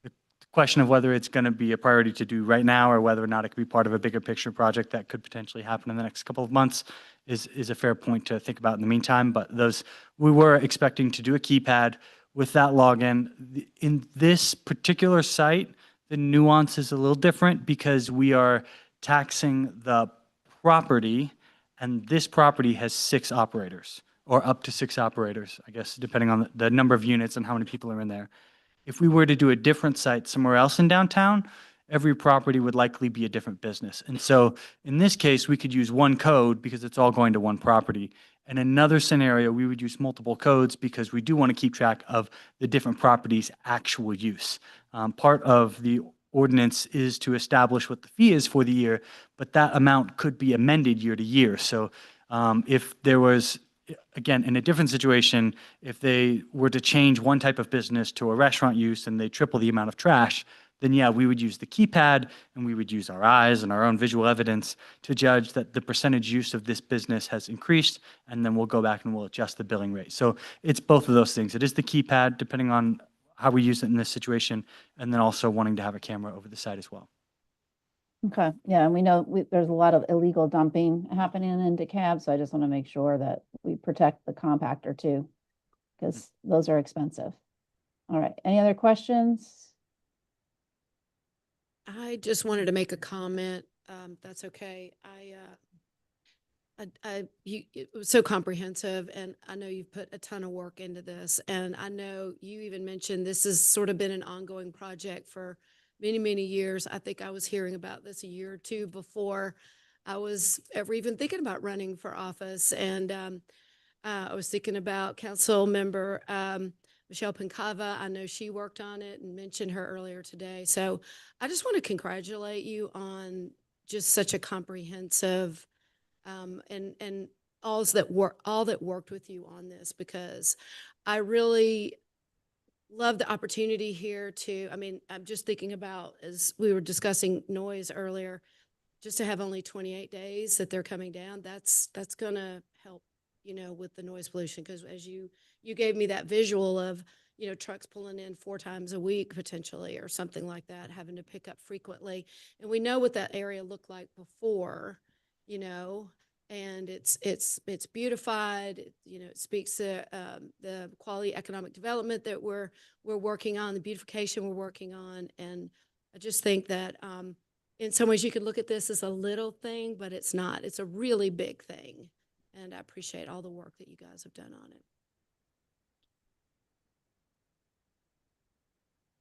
The question of whether it's going to be a priority to do right now or whether or not it could be part of a bigger picture project that could potentially happen in the next couple of months is a fair point to think about in the meantime. But we were expecting to do a keypad with that login. In this particular site, the nuance is a little different because we are taxing the property, and this property has 6 operators, or up to 6 operators, I guess, depending on the number of units and how many people are in there. If we were to do a different site somewhere else in downtown, every property would likely be a different business. And so in this case, we could use one code because it's all going to one property. In another scenario, we would use multiple codes because we do want to keep track of the different properties' actual use. Part of the ordinance is to establish what the fee is for the year, but that amount could be amended year to year. So if there was, again, in a different situation, if they were to change one type of business to a restaurant use and they triple the amount of trash, then yeah, we would use the keypad and we would use our eyes and our own visual evidence to judge that the percentage use of this business has increased, and then we'll go back and we'll adjust the billing rate. So it's both of those things. It is the keypad, depending on how we use it in this situation, and then also wanting to have a camera over the site as well. Okay, yeah, and we know there's a lot of illegal dumping happening in DeKalb, so I just want to make sure that we protect the compactor too, because those are expensive. All right, any other questions? I just wanted to make a comment. That's okay. It was so comprehensive, and I know you've put a ton of work into this. And I know you even mentioned this has sort of been an ongoing project for many, many years. I think I was hearing about this a year or two before I was ever even thinking about running for office. And I was thinking about Council Member Michelle Pancava. I know she worked on it and mentioned her earlier today. So I just want to congratulate you on just such a comprehensive and all that worked with you on this, because I really love the opportunity here to, I mean, I'm just thinking about, as we were discussing noise earlier, just to have only 28 days that they're coming down, that's going to help, with the noise pollution. Because as you gave me that visual of, trucks pulling in 4 times a week potentially, or something like that, having to pick up frequently. And we know what that area looked like before, and it's beautified. It speaks to the quality economic development that we're working on, the beautification we're working on. And I just think that in some ways you could look at this as a little thing, but it's not. It's a really big thing. And I appreciate all the work that you guys have done on it.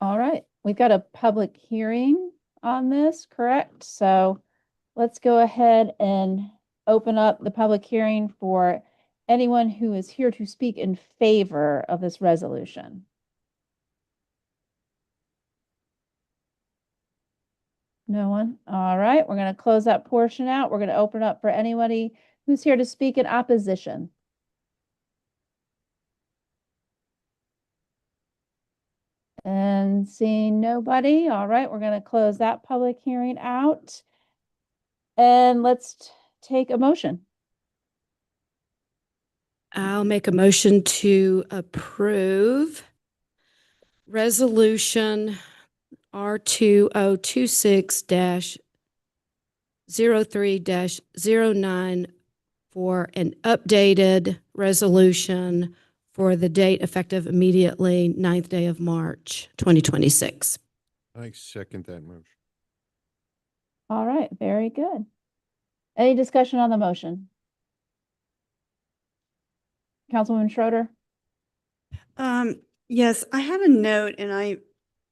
All right, we've got a public hearing on this, correct? So let's go ahead and open up the public hearing for anyone who is here to speak in favor of this resolution. No one? All right, we're going to close that portion out. We're going to open up for anybody who's here to speak in opposition. And seeing nobody, all right, we're going to close that public hearing out. And let's take a motion. I'll make a motion to approve resolution R2026-03-09 for an updated resolution for the date effective immediately, 9th day of March, 2026. I second that motion. All right, very good. Any discussion on the motion? Councilwoman Schroeder? Yes, I had a note and I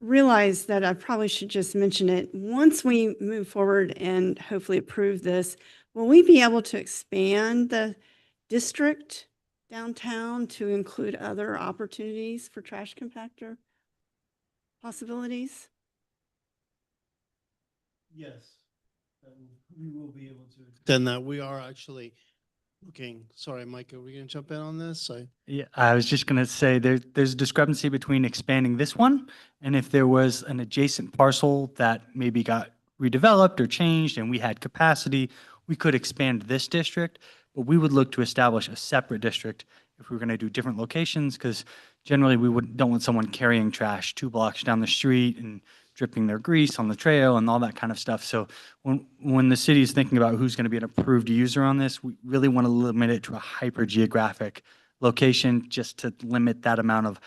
realized that I probably should just mention it. Once we move forward and hopefully approve this, will we be able to expand the district downtown to include other opportunities for trash compactor possibilities? Yes. We will be able to. Then that we are actually looking, sorry, Mike, are we going to jump in on this? Yeah, I was just gonna say there's a discrepancy between expanding this one and if there was an adjacent parcel that maybe got redeveloped or changed and we had capacity, we could expand this district, but we would look to establish a separate district if we were gonna do different locations, because generally we don't want someone carrying trash 2 blocks down the street and dripping their grease on the trail and all that kind of stuff. So when the city is thinking about who's going to be an approved user on this, we really want to limit it to a hyper geographic location just to limit that amount of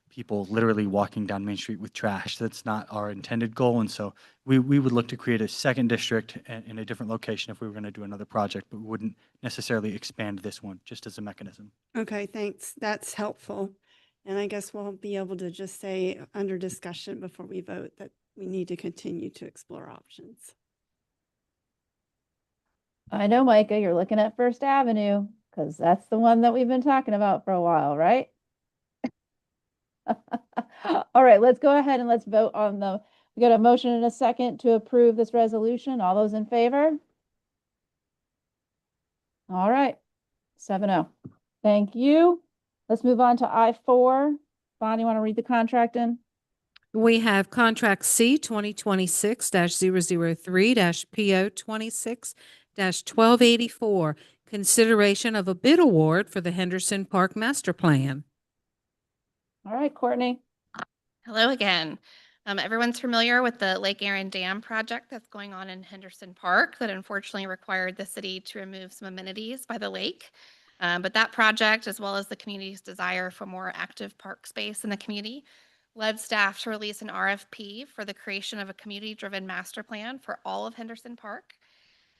people literally walking down Main Street with trash. That's not our intended goal. And so we would look to create a second district in a different location if we were going to do another project, but we wouldn't necessarily expand this one just as a mechanism. Okay, thanks. That's helpful. And I guess we'll be able to just say under discussion before we vote that we need to continue to explore options. I know, Micah, you're looking at First Avenue because that's the one that we've been talking about for a while, right? All right, let's go ahead and let's vote on we got a motion and a second to approve this resolution. All those in favor? All right, 7-0. Thank you. Let's move on to I-4. Bonnie, you want to read the contract in? We have contract C 2026-003-PO 26-1284, consideration of a bid award for the Henderson Park Master Plan. All right, Courtney. Hello again. Everyone's familiar with the Lake Erin Dam project that's going on in Henderson Park that unfortunately required the city to remove some amenities by the lake. But that project, as well as the community's desire for more active park space in the community, led staff to release an RFP for the creation of a community-driven master plan for all of Henderson Park.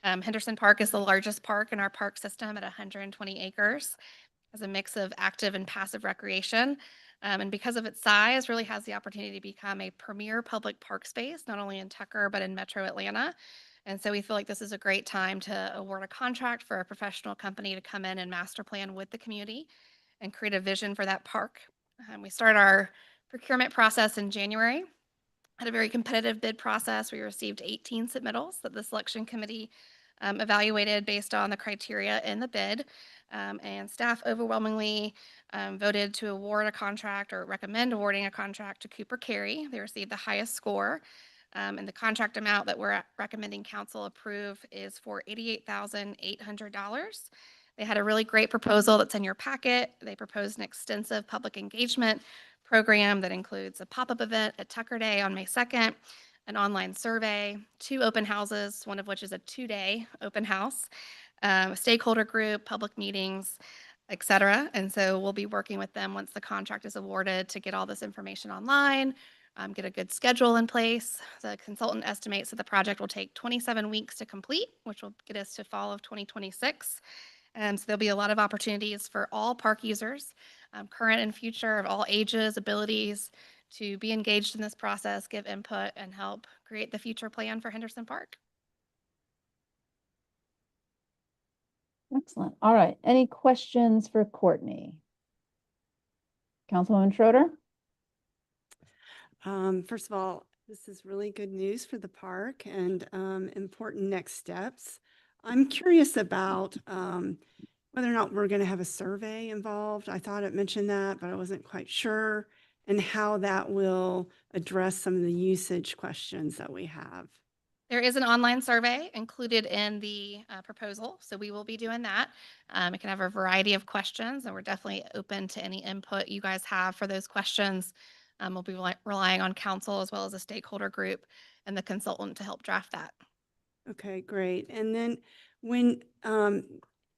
Henderson Park is the largest park in our park system at 120 acres, has a mix of active and passive recreation. And because of its size, really has the opportunity to become a premier public park space, not only in Tucker, but in Metro Atlanta. And so we feel like this is a great time to award a contract for a professional company to come in and master plan with the community and create a vision for that park. We started our procurement process in January. Had a very competitive bid process. We received 18 submittals that the selection committee evaluated based on the criteria in the bid. And staff overwhelmingly voted to award a contract or recommend awarding a contract to Cooper Carey. They received the highest score. And the contract amount that we're recommending council approve is for $88,800. They had a really great proposal that's in your packet. They proposed an extensive public engagement program that includes a pop-up event at Tucker Day on May 2nd, an online survey, 2 open houses, one of which is a 2-day open house, stakeholder group, public meetings, et cetera. And so we'll be working with them once the contract is awarded to get all this information online, get a good schedule in place. The consultant estimates that the project will take 27 weeks to complete, which will get us to fall of 2026. And so there'll be a lot of opportunities for all park users, current and future, of all ages, abilities, to be engaged in this process, give input, and help create the future plan for Henderson Park. Excellent. All right. Any questions for Courtney? Councilwoman Schroeder? First of all, this is really good news for the park and important next steps. I'm curious about whether or not we're going to have a survey involved. I thought it mentioned that, but I wasn't quite sure, and how that will address some of the usage questions that we have. There is an online survey included in the proposal, so we will be doing that. It can have a variety of questions, and we're definitely open to any input you guys have for those questions. We'll be relying on council as well as a stakeholder group and the consultant to help draft that. Okay, great. And then when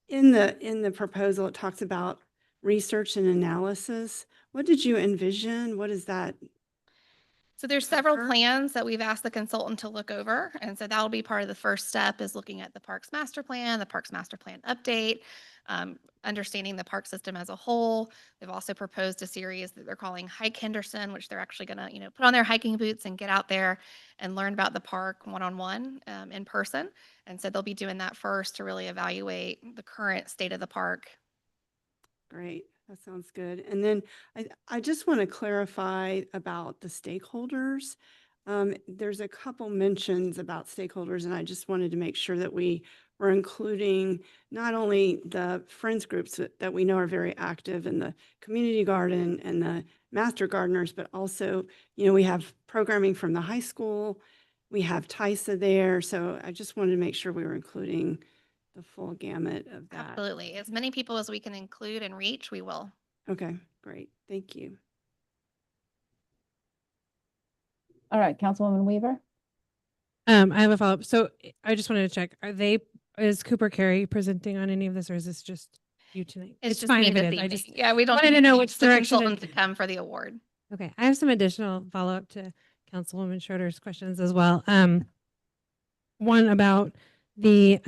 in the proposal, it talks about research and analysis. What did you envision? What is that? So there's several plans that we've asked the consultant to look over. And so that'll be part of the first step, is looking at the park's master plan, the park's master plan update, understanding the park system as a whole. They've also proposed a series that they're calling Hike Henderson, which they're actually going to, put on their hiking boots and get out there and learn about the park one-on-one in person. And so they'll be doing that first to really evaluate the current state of the park. Great. That sounds good. And then I just want to clarify about the stakeholders. There's a couple mentions about stakeholders, and I just wanted to make sure that we were including not only the friends groups that we know are very active in the community garden and the master gardeners, but also, we have programming from the high school. We have TISA there. So I just wanted to make sure we were including the full gamut of that. Absolutely. As many people as we can include and reach, we will. Okay, great. Thank you. All right, Councilwoman Weaver? I have a follow-up. So I just wanted to check, is Cooper Carey presenting on any of this, or is this just you tonight? It's just fine me if it this is. I evening. just Yeah, we don't wanted to know which the direction. consultant to come for the award. Okay, I have some additional follow-up to Councilwoman Schroeder's questions as well. One about the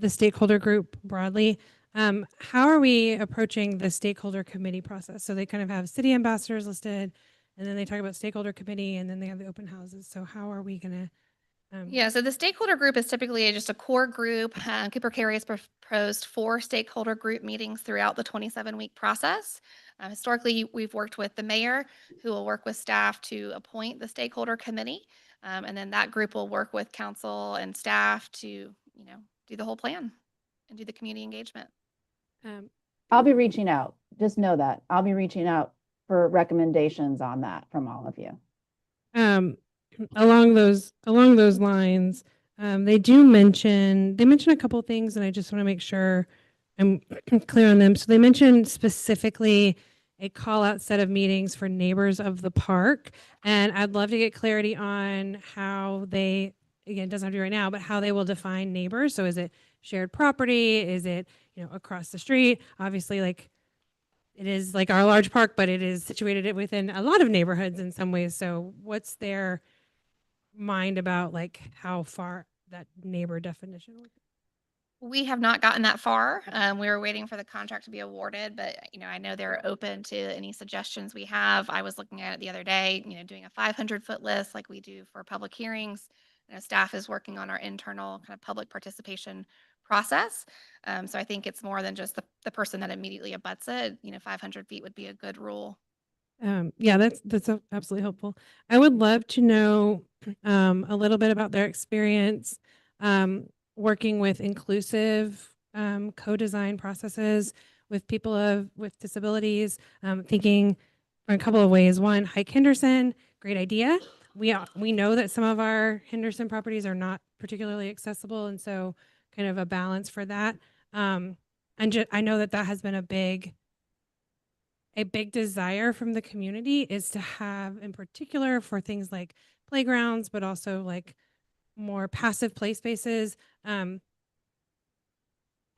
stakeholder group broadly. How are we approaching the stakeholder committee process? So they kind of have city ambassadors listed, and then they talk about stakeholder committee, and then they have the open houses. So how are we going to? Yeah, so the stakeholder group is typically just a core group. Cooper Carey has proposed 4 stakeholder group meetings throughout the 27-week process. Historically, we've worked with the mayor, who will work with staff to appoint the stakeholder committee. And then that group will work with council and staff to, do the whole plan and do the community engagement. I'll be reaching out. Just know that. I'll be reaching out for recommendations on that from all of you. Along those lines, they mention a couple things, and I just want to make sure I'm clear on them. So they mentioned specifically a call out set of meetings for neighbors of the park, and I'd love to get clarity on how they, again, it doesn't have to be right now, but how they will define neighbors. So is it shared property? Is it, across the street? Obviously, like, it is like our large park, but it is situated within a lot of neighborhoods in some ways. So what's their mind about, like, how far that neighbor definition would be? We have not gotten that far. We were waiting for the contract to be awarded, but I know they're open to any suggestions we have. I was looking at it the other day, doing a 500-foot list like we do for public hearings. Staff is working on our internal kind of public participation process. So I think it's more than just the person that immediately abuts it. 500 feet would be a good rule. Yeah, that's absolutely helpful. I would love to know a little bit about their experience working with inclusive co-design processes with people with disabilities. Thinking in a couple of ways. One, Hike Henderson, great idea. We know that some of our Henderson properties are not particularly accessible, and so kind of a balance for that. And I know that has been a big desire from the community, is to have, in particular for things like playgrounds, but also like more passive play spaces,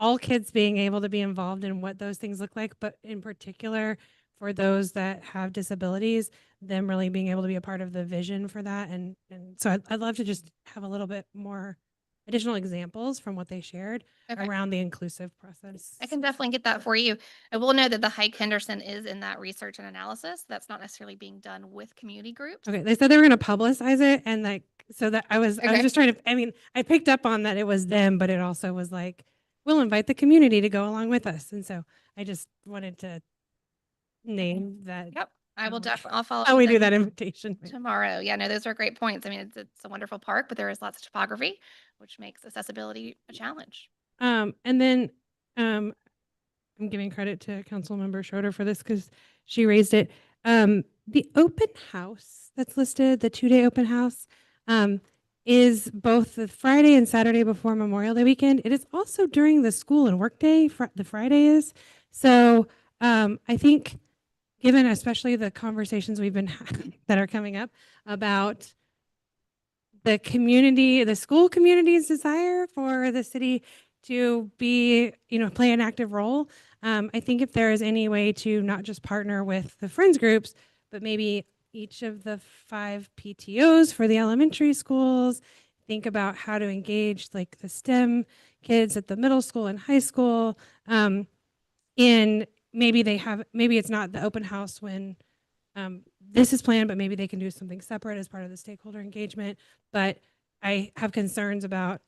all kids being able to be involved in what those things look like, but in particular for those that have disabilities, them really being able to be a part of the vision for that. And so I'd love to just have a little bit more additional examples from what they shared Okay. around the inclusive process. I can definitely get that for you. I will know that the Hike Henderson is in that research and analysis. That's not necessarily being done with community groups. Okay, they said they were going to publicize it, and like, so that I was Okay. just trying to, I mean, I picked up on that it was them, but it also was like, we'll invite the community to go along with us. And so I just wanted to name that. Yep. I will definitely, I'll follow. How up we with do them that invitation. tomorrow. Yeah, no, those are great points. I mean, it's a wonderful park, but there is lots of topography, which makes accessibility a challenge. And then I'm giving credit to Councilmember Schroeder for this because she raised it. The open house that's listed, the 2-day open house, is both the Friday and Saturday before Memorial Day weekend. It is also during the school and work day, the Friday is. So I think, given especially the conversations we've been that are coming up about the community, the school community's desire for the city to be, play an active role. I think if there is any way to not just partner with the friends groups, but maybe each of the 5 PTOs for the elementary schools, think about how to engage like the STEM kids at the middle school and high school. In maybe it's not the open house when this is planned, but maybe they can do something separate as part of the stakeholder engagement. But I have concerns about,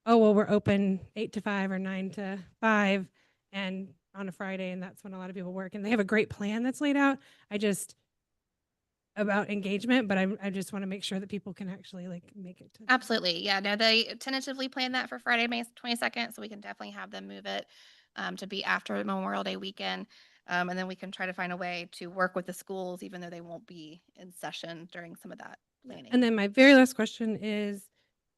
oh, well, we're open 8 to 5 or 9 to 5 and on a Friday, and that's when a lot of people work. And they have a great plan that's laid out. About engagement, but I just want to make sure that people can actually like make it to. Absolutely. Yeah, no, they tentatively planned that for Friday, May 22nd. So we can definitely have them move it to be after Memorial Day weekend. And then we can try to find a way to work with the schools, even though they won't be in session during some of that planning. And then my very last question is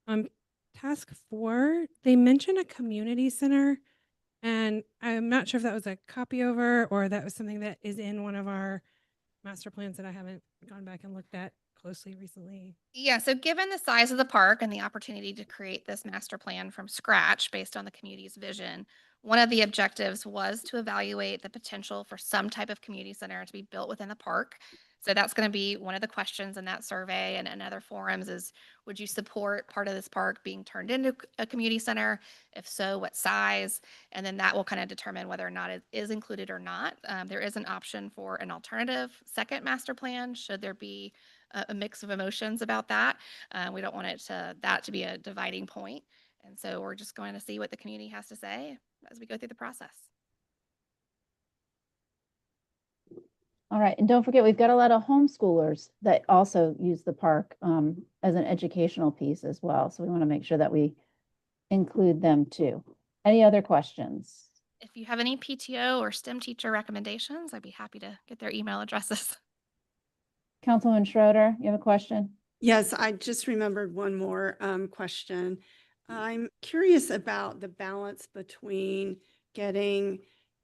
on task 4, they mention a community center, and I'm not sure if that was a copy over or that was something that is in one of our master plans that I haven't gone back and looked at closely recently. Yeah, so given the size of the park and the opportunity to create this master plan from scratch based on the community's vision, one of the objectives was to evaluate the potential for some type of community center to be built within the park. So that's going to be one of the questions in that survey and other forums is, would you support part of this park being turned into a community center? If so, what size? And then that will kind of determine whether or not it is included or not. There is an option for an alternative second master plan, should there be a mix of emotions about that. We don't want that to be a dividing point. And so we're just going to see what the community has to say as we go through the process. All right, and don't forget, we've got a lot of homeschoolers that also use the park as an educational piece as well. So we want to make sure that we include them too. Any other questions? If you have any PTO or STEM teacher recommendations, I'd be happy to get their email addresses. Councilwoman Schroeder, you have a question? Yes, I just remembered one more question. I'm curious about the balance between getting,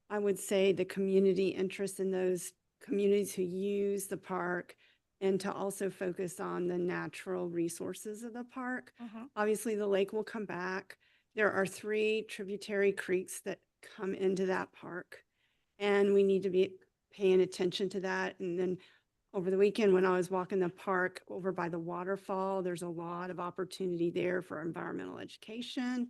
I would say, the community interest in those communities who use the park and to also focus on the natural resources of the park. Obviously, the lake will come back. There are 3 tributary creeks that come into that park, and we need to be paying attention to that. And then over the weekend, when I was walking the park over by the waterfall, there's a lot of opportunity there for environmental education.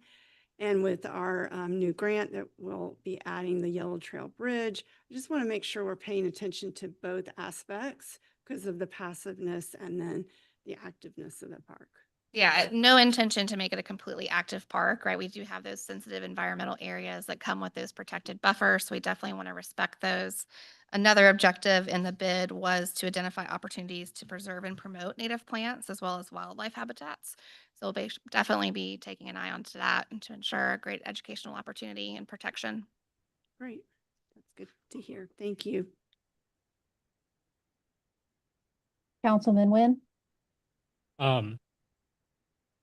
And with our new grant that will be adding the Yellow Trail Bridge, I just want to make sure we're paying attention to both aspects because of the passiveness and then the activeness of the park. Yeah, no intention to make it a completely active park, right? We do have those sensitive environmental areas that come with those protected buffers, so we definitely want to respect those. Another objective in the bid was to identify opportunities to preserve and promote native plants as well as wildlife habitats. So we'll definitely be taking an eye onto that and to ensure a great educational opportunity and protection. Great. That's good to hear. Thank you. Councilman Nguyen?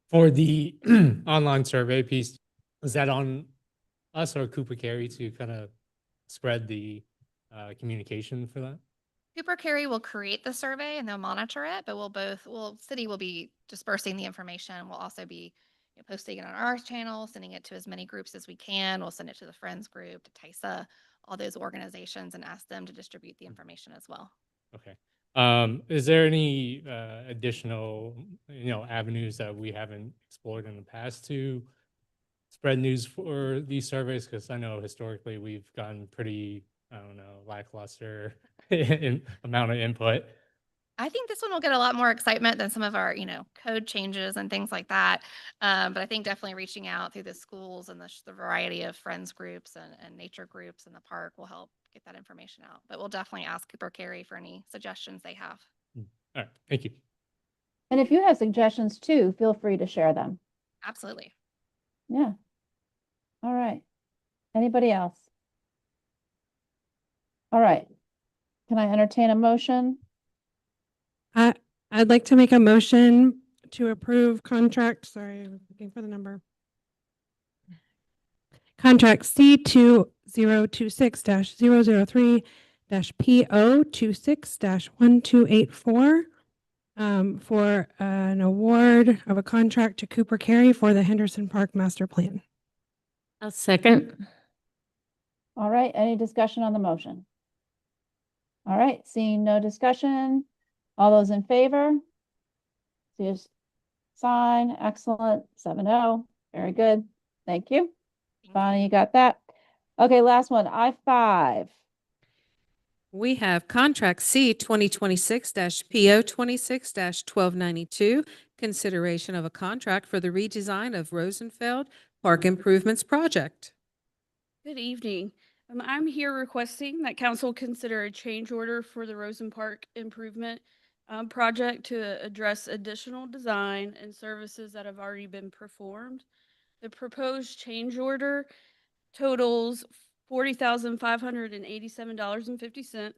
For the online survey piece, is that on us or Cooper Carey to kind of spread the communication for that? Cooper Carey will create the survey and they'll monitor it, but city will be dispersing the information. We'll also be, posting it on our channel, sending it to as many groups as we can. We'll send it to the Friends group, to TISA, all those organizations, and ask them to distribute the information as well. Okay. Is there any additional, avenues that we haven't explored in the past to spread news for these surveys? Because I know historically we've gotten pretty, lackluster in amount of input. I think this one will get a lot more excitement than some of our, code changes and things like that. But I think definitely reaching out through the schools and the variety of friends groups and nature groups in the park will help get that information out. But we'll definitely ask Cooper Carey for any suggestions they have. All right, thank you. And if you have suggestions too, feel free to share them. Absolutely. Yeah. All right. Anybody else? All right. Can I entertain a motion? I'd like to make a motion to approve contract, sorry, I'm looking for the number. Contract C2026-003-PO26-1284 for an award of a contract to Cooper Carey for the Henderson Park Master Plan. I'll second. All right, any discussion on the motion? All right, seeing no discussion, all those in favor? Just sign, excellent, 7-0, very good, thank you. Bonnie, you got that? Okay, last one, I-5. We have contract C 2026-PO26-1292, consideration of a contract for the redesign of Rosenfeld Park Improvements Project. Good evening. I'm here requesting that council consider a change order for the Rosen Park Improvement project to address additional design and services that have already been performed. The proposed change order totals $40,587.50,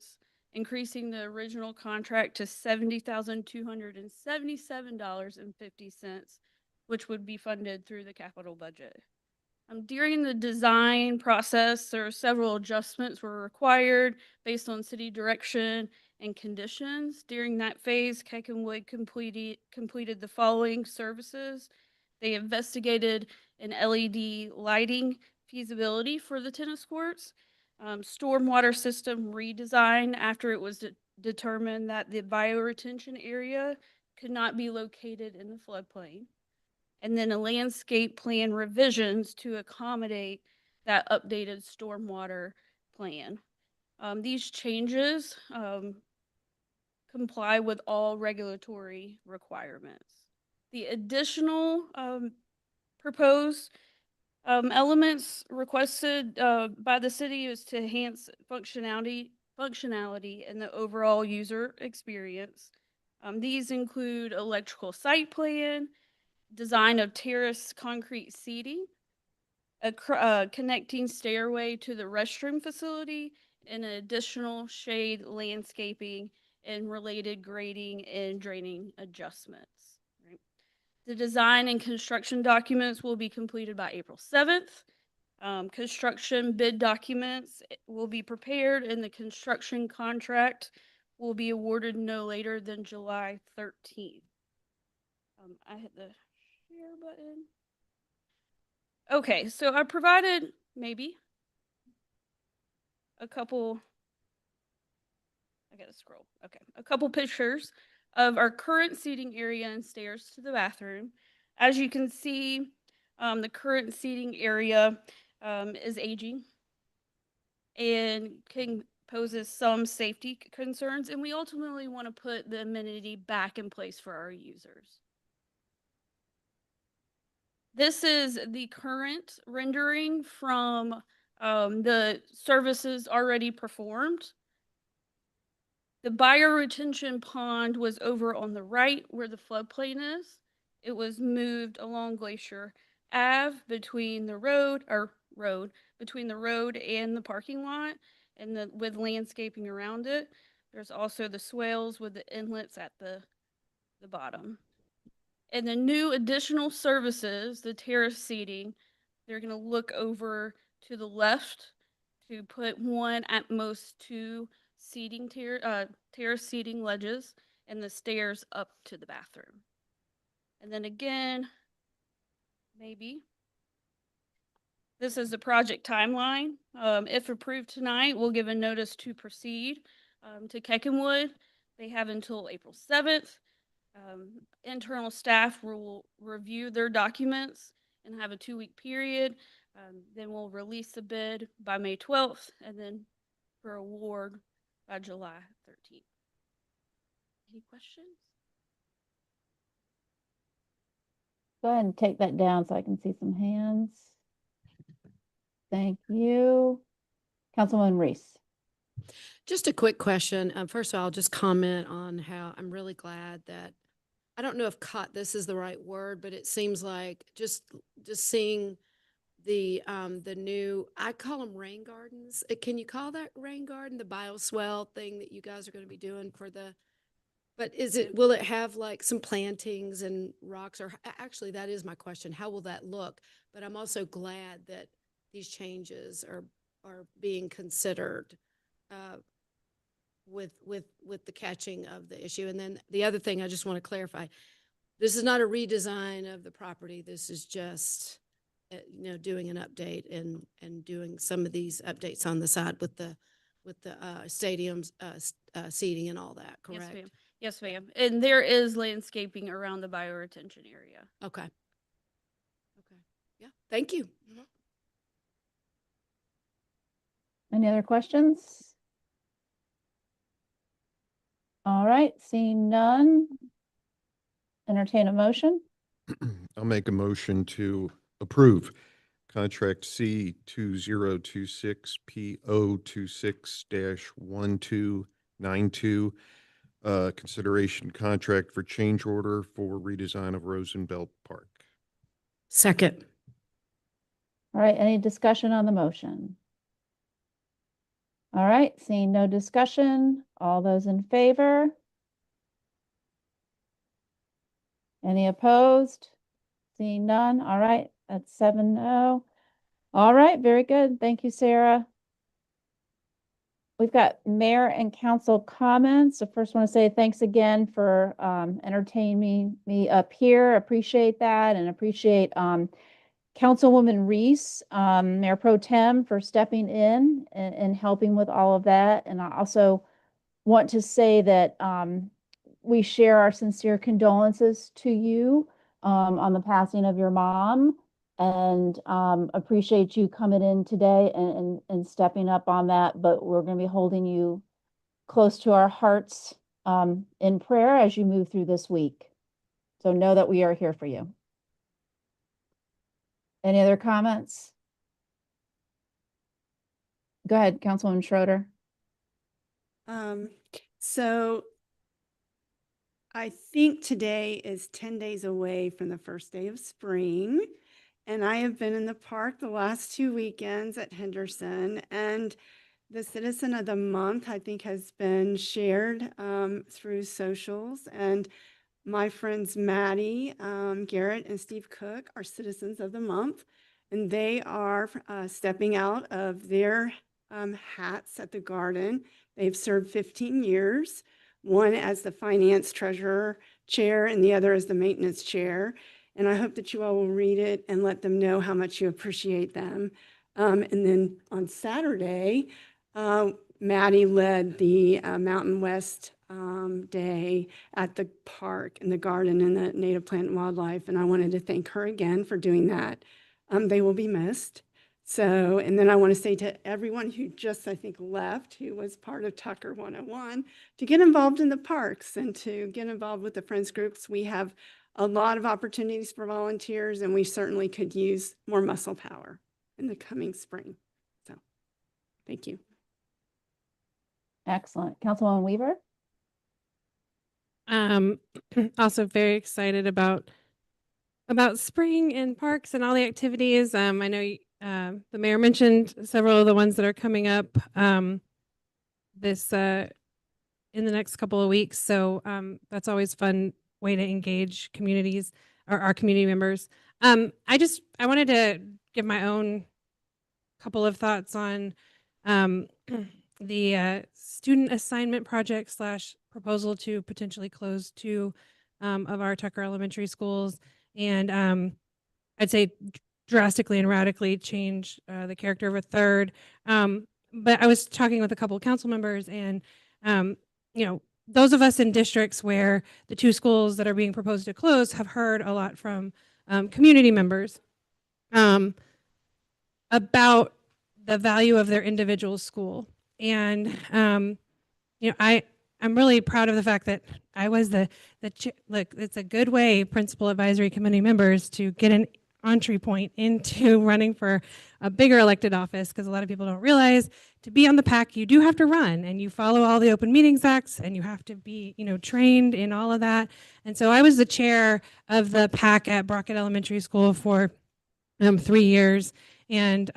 increasing the original contract to $70,277.50, which would be funded through the capital budget. During the design process, there are several adjustments were required based on city direction and conditions. During that phase, Kekenwood completed the following services. They investigated an LED lighting feasibility for the tennis courts, stormwater system redesign after it was determined that the bioretention area could not be located in the floodplain, and then a landscape plan revisions to accommodate that updated stormwater plan. These changes comply with all regulatory requirements. The additional proposed elements requested by the city is to enhance functionality and the overall user experience. These include electrical site plan, design of terrace concrete seating, a connecting stairway to the restroom facility, and additional shade landscaping and related grading and draining adjustments. Right? The design and construction documents will be completed by April 7th. Construction bid documents will be prepared and the construction contract will be awarded no later than July 13th. I hit the share button. Okay, so I provided maybe a couple, I gotta scroll. Okay, a couple pictures of our current seating area and stairs to the bathroom. As you can see, the current seating area is aging and poses some safety concerns, and we ultimately want to put the amenity back in place for our users. This is the current rendering from the services already performed. The bioretention pond was over on the right where the floodplain is. It was moved along Glacier Ave between the road and the parking lot, and with landscaping around it. There's also the swales with the inlets at the bottom. And the new additional services, the terrace seating, they're going to look over to the left to put one at most two seating terrace seating ledges and the stairs up to the bathroom. And then again, maybe. This is the project timeline. If approved tonight, we'll give a notice to proceed to Keckenwood. They have until April 7th. Internal staff will review their documents and have a 2-week period. Then we'll release the bid by May 12th and then for award by July 13th. Any questions? Go ahead and take that down so I can see some hands. Thank you. Councilwoman Reese. Just a quick question. First of all, I'll just comment on how I'm really glad that, I don't know if this is the right word, but it seems like just seeing the new, I call them rain gardens. Can you call that rain garden, the bioswale thing that you guys are going to be doing but will it have like some plantings and rocks, or actually that is my question. How will that look? But I'm also glad that these changes are being considered with the catching of the issue. And then the other thing I just want to clarify, this is not a redesign of the property. This is just, doing an update and doing some of these updates on the side with the stadiums, seating and all that, correct? Yes, ma'am. Yes, ma'am. And there is landscaping around the bioretention area. Okay. Yeah, thank you. Any other questions? All right, seeing none. Entertain a motion. I'll make a motion to approve contract C 2026 PO 26-1292, consideration contract for change order for redesign of Rosenbelt Park. Second. All right, any discussion on the motion? All right, seeing no discussion, all those in favor? Any opposed? Seeing none, all right, that's 7-0. All right, very good. Thank you, Sarah. We've got mayor and council comments. I first want to say thanks again for entertaining me up here. Appreciate that, and appreciate Councilwoman Reese, Mayor Pro Tem, for stepping in and helping with all of that. And I also want to say that we share our sincere condolences to you on the passing of your mom, and appreciate you coming in today and stepping up on that. But we're going to be holding you close to our hearts in prayer as you move through this week. So know that we are here for you. Any other comments? Go ahead, Councilwoman Schroeder. So I think today is 10 days away from the first day of spring. And I have been in the park the last 2 weekends at Henderson, and the Citizen of the Month, I think, has been shared through socials. And my friends Maddie Garrett and Steve Cook are Citizens of the Month, and they are stepping out of their hats at the garden. They've served 15 years, one as the finance treasurer chair and the other as the maintenance chair. And I hope that you all will read it and let them know how much you appreciate them. And then on Saturday, Maddie led the Mountain West Day at the park and the garden and the native plant and wildlife. And I wanted to thank her again for doing that. They will be missed. So, and then I want to say to everyone who just, I think, left, who was part of Tucker 101, to get involved in the parks and to get involved with the friends groups. We have a lot of opportunities for volunteers, and we certainly could use more muscle power in the coming spring. So, thank you. Excellent. Councilwoman Weaver? Also very excited about spring and parks and all the activities. I know the mayor mentioned several of the ones that are coming up this in the next couple of weeks. So that's always fun way to engage communities or our community members. I wanted to give my own couple of thoughts on the student assignment project / proposal to potentially close 2 of our Tucker elementary schools. And I'd say drastically and radically change the character of a third. But I was talking with a couple of council members, and you know, those of us in districts where the two schools that are being proposed to close have heard a lot from community members about the value of their individual school. And you know, I'm really proud of the fact that I was look, it's a good way, principal advisory committee members, to get an entry point into running for a bigger elected office, because a lot of people don't realize to be on the PAC, you do have to run and you follow all the Open Meetings Acts, and you have to be, you know, trained in all of that. And so I was the chair of the PAC at Brockett Elementary School for 3 years, and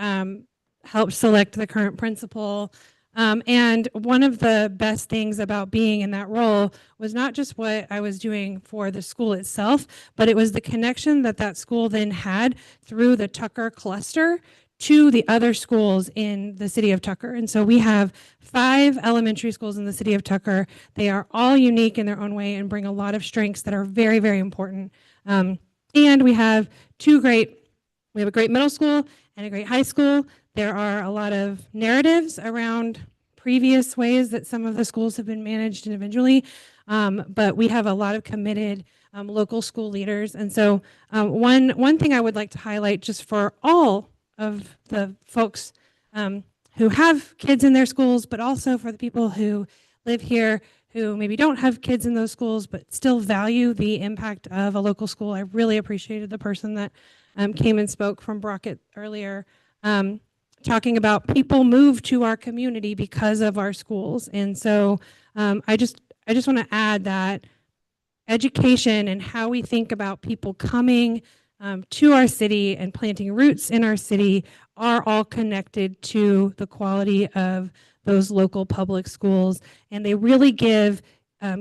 helped select the current principal. And one of the best things about being in that role was not just what I was doing for the school itself, but it was the connection that that school then had through the Tucker cluster to the other schools in the city of Tucker. And so we have 5 elementary schools in the city of Tucker. They are all unique in their own way and bring a lot of strengths that are very, very important. And we have we have a great middle school and a great high school. There are a lot of narratives around previous ways that some of the schools have been managed individually, but we have a lot of committed local school leaders. And so one thing I would like to highlight, just for all of the folks who have kids in their schools, but also for the people who live here who maybe don't have kids in those schools, but still value the impact of a local school. I really appreciated the person that came and spoke from Brockett earlier, talking about people move to our community because of our schools. And so I just want to add that education and how we think about people coming to our city and planting roots in our city are all connected to the quality of those local public schools. And they really give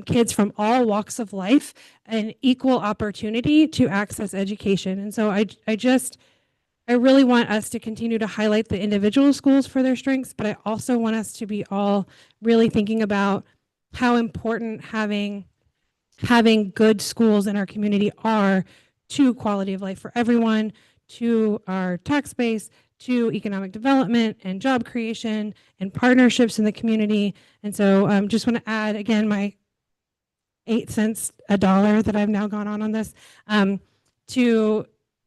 kids from all walks of life an equal opportunity to access education. And so I really want us to continue to highlight the individual schools for their strengths, but I also want us to be all really thinking about how important having good schools in our community are to quality of life for everyone, to our tax base, to economic development and job creation and partnerships in the community. And so just want to add, again, my 8 cents a dollar that I've now gone on this, to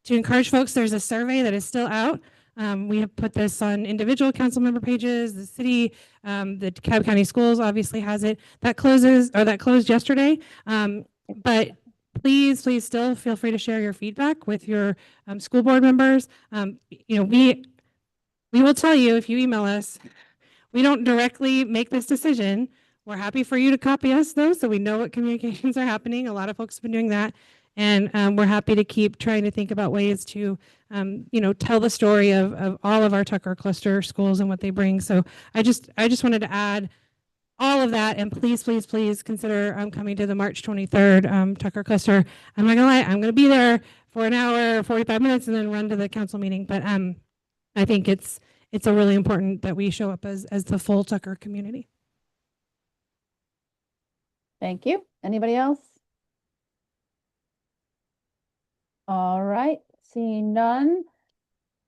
encourage folks. There's a survey that is still out. We have put this on individual council member pages. The city, the DeKalb County Schools obviously has it. That closed yesterday. But please still feel free to share your feedback with your school board members. You know, we will tell you if you email us. We don't directly make this decision. We're happy for you to copy us though, so we know what communications are happening. A lot of folks have been doing that. And we're happy to keep trying to think about ways to, you know, tell the story of all of our Tucker cluster schools and what they bring. So I just wanted to add all of that, and please consider coming to the March 23rd Tucker cluster. I'm not gonna lie, I'm gonna be there for an hour, 45 minutes, and then run to the council meeting. But I think it's a really important that we show up as the full Tucker community. Thank you. Anybody else? All right, seeing none.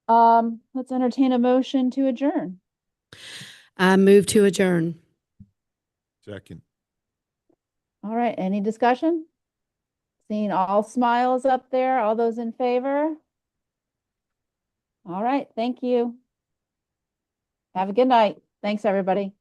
Let's entertain a motion to adjourn. I move to adjourn. Second. All right, any discussion? Seeing all smiles up there, all those in favor? All right, thank you. Have a good night. Thanks, everybody.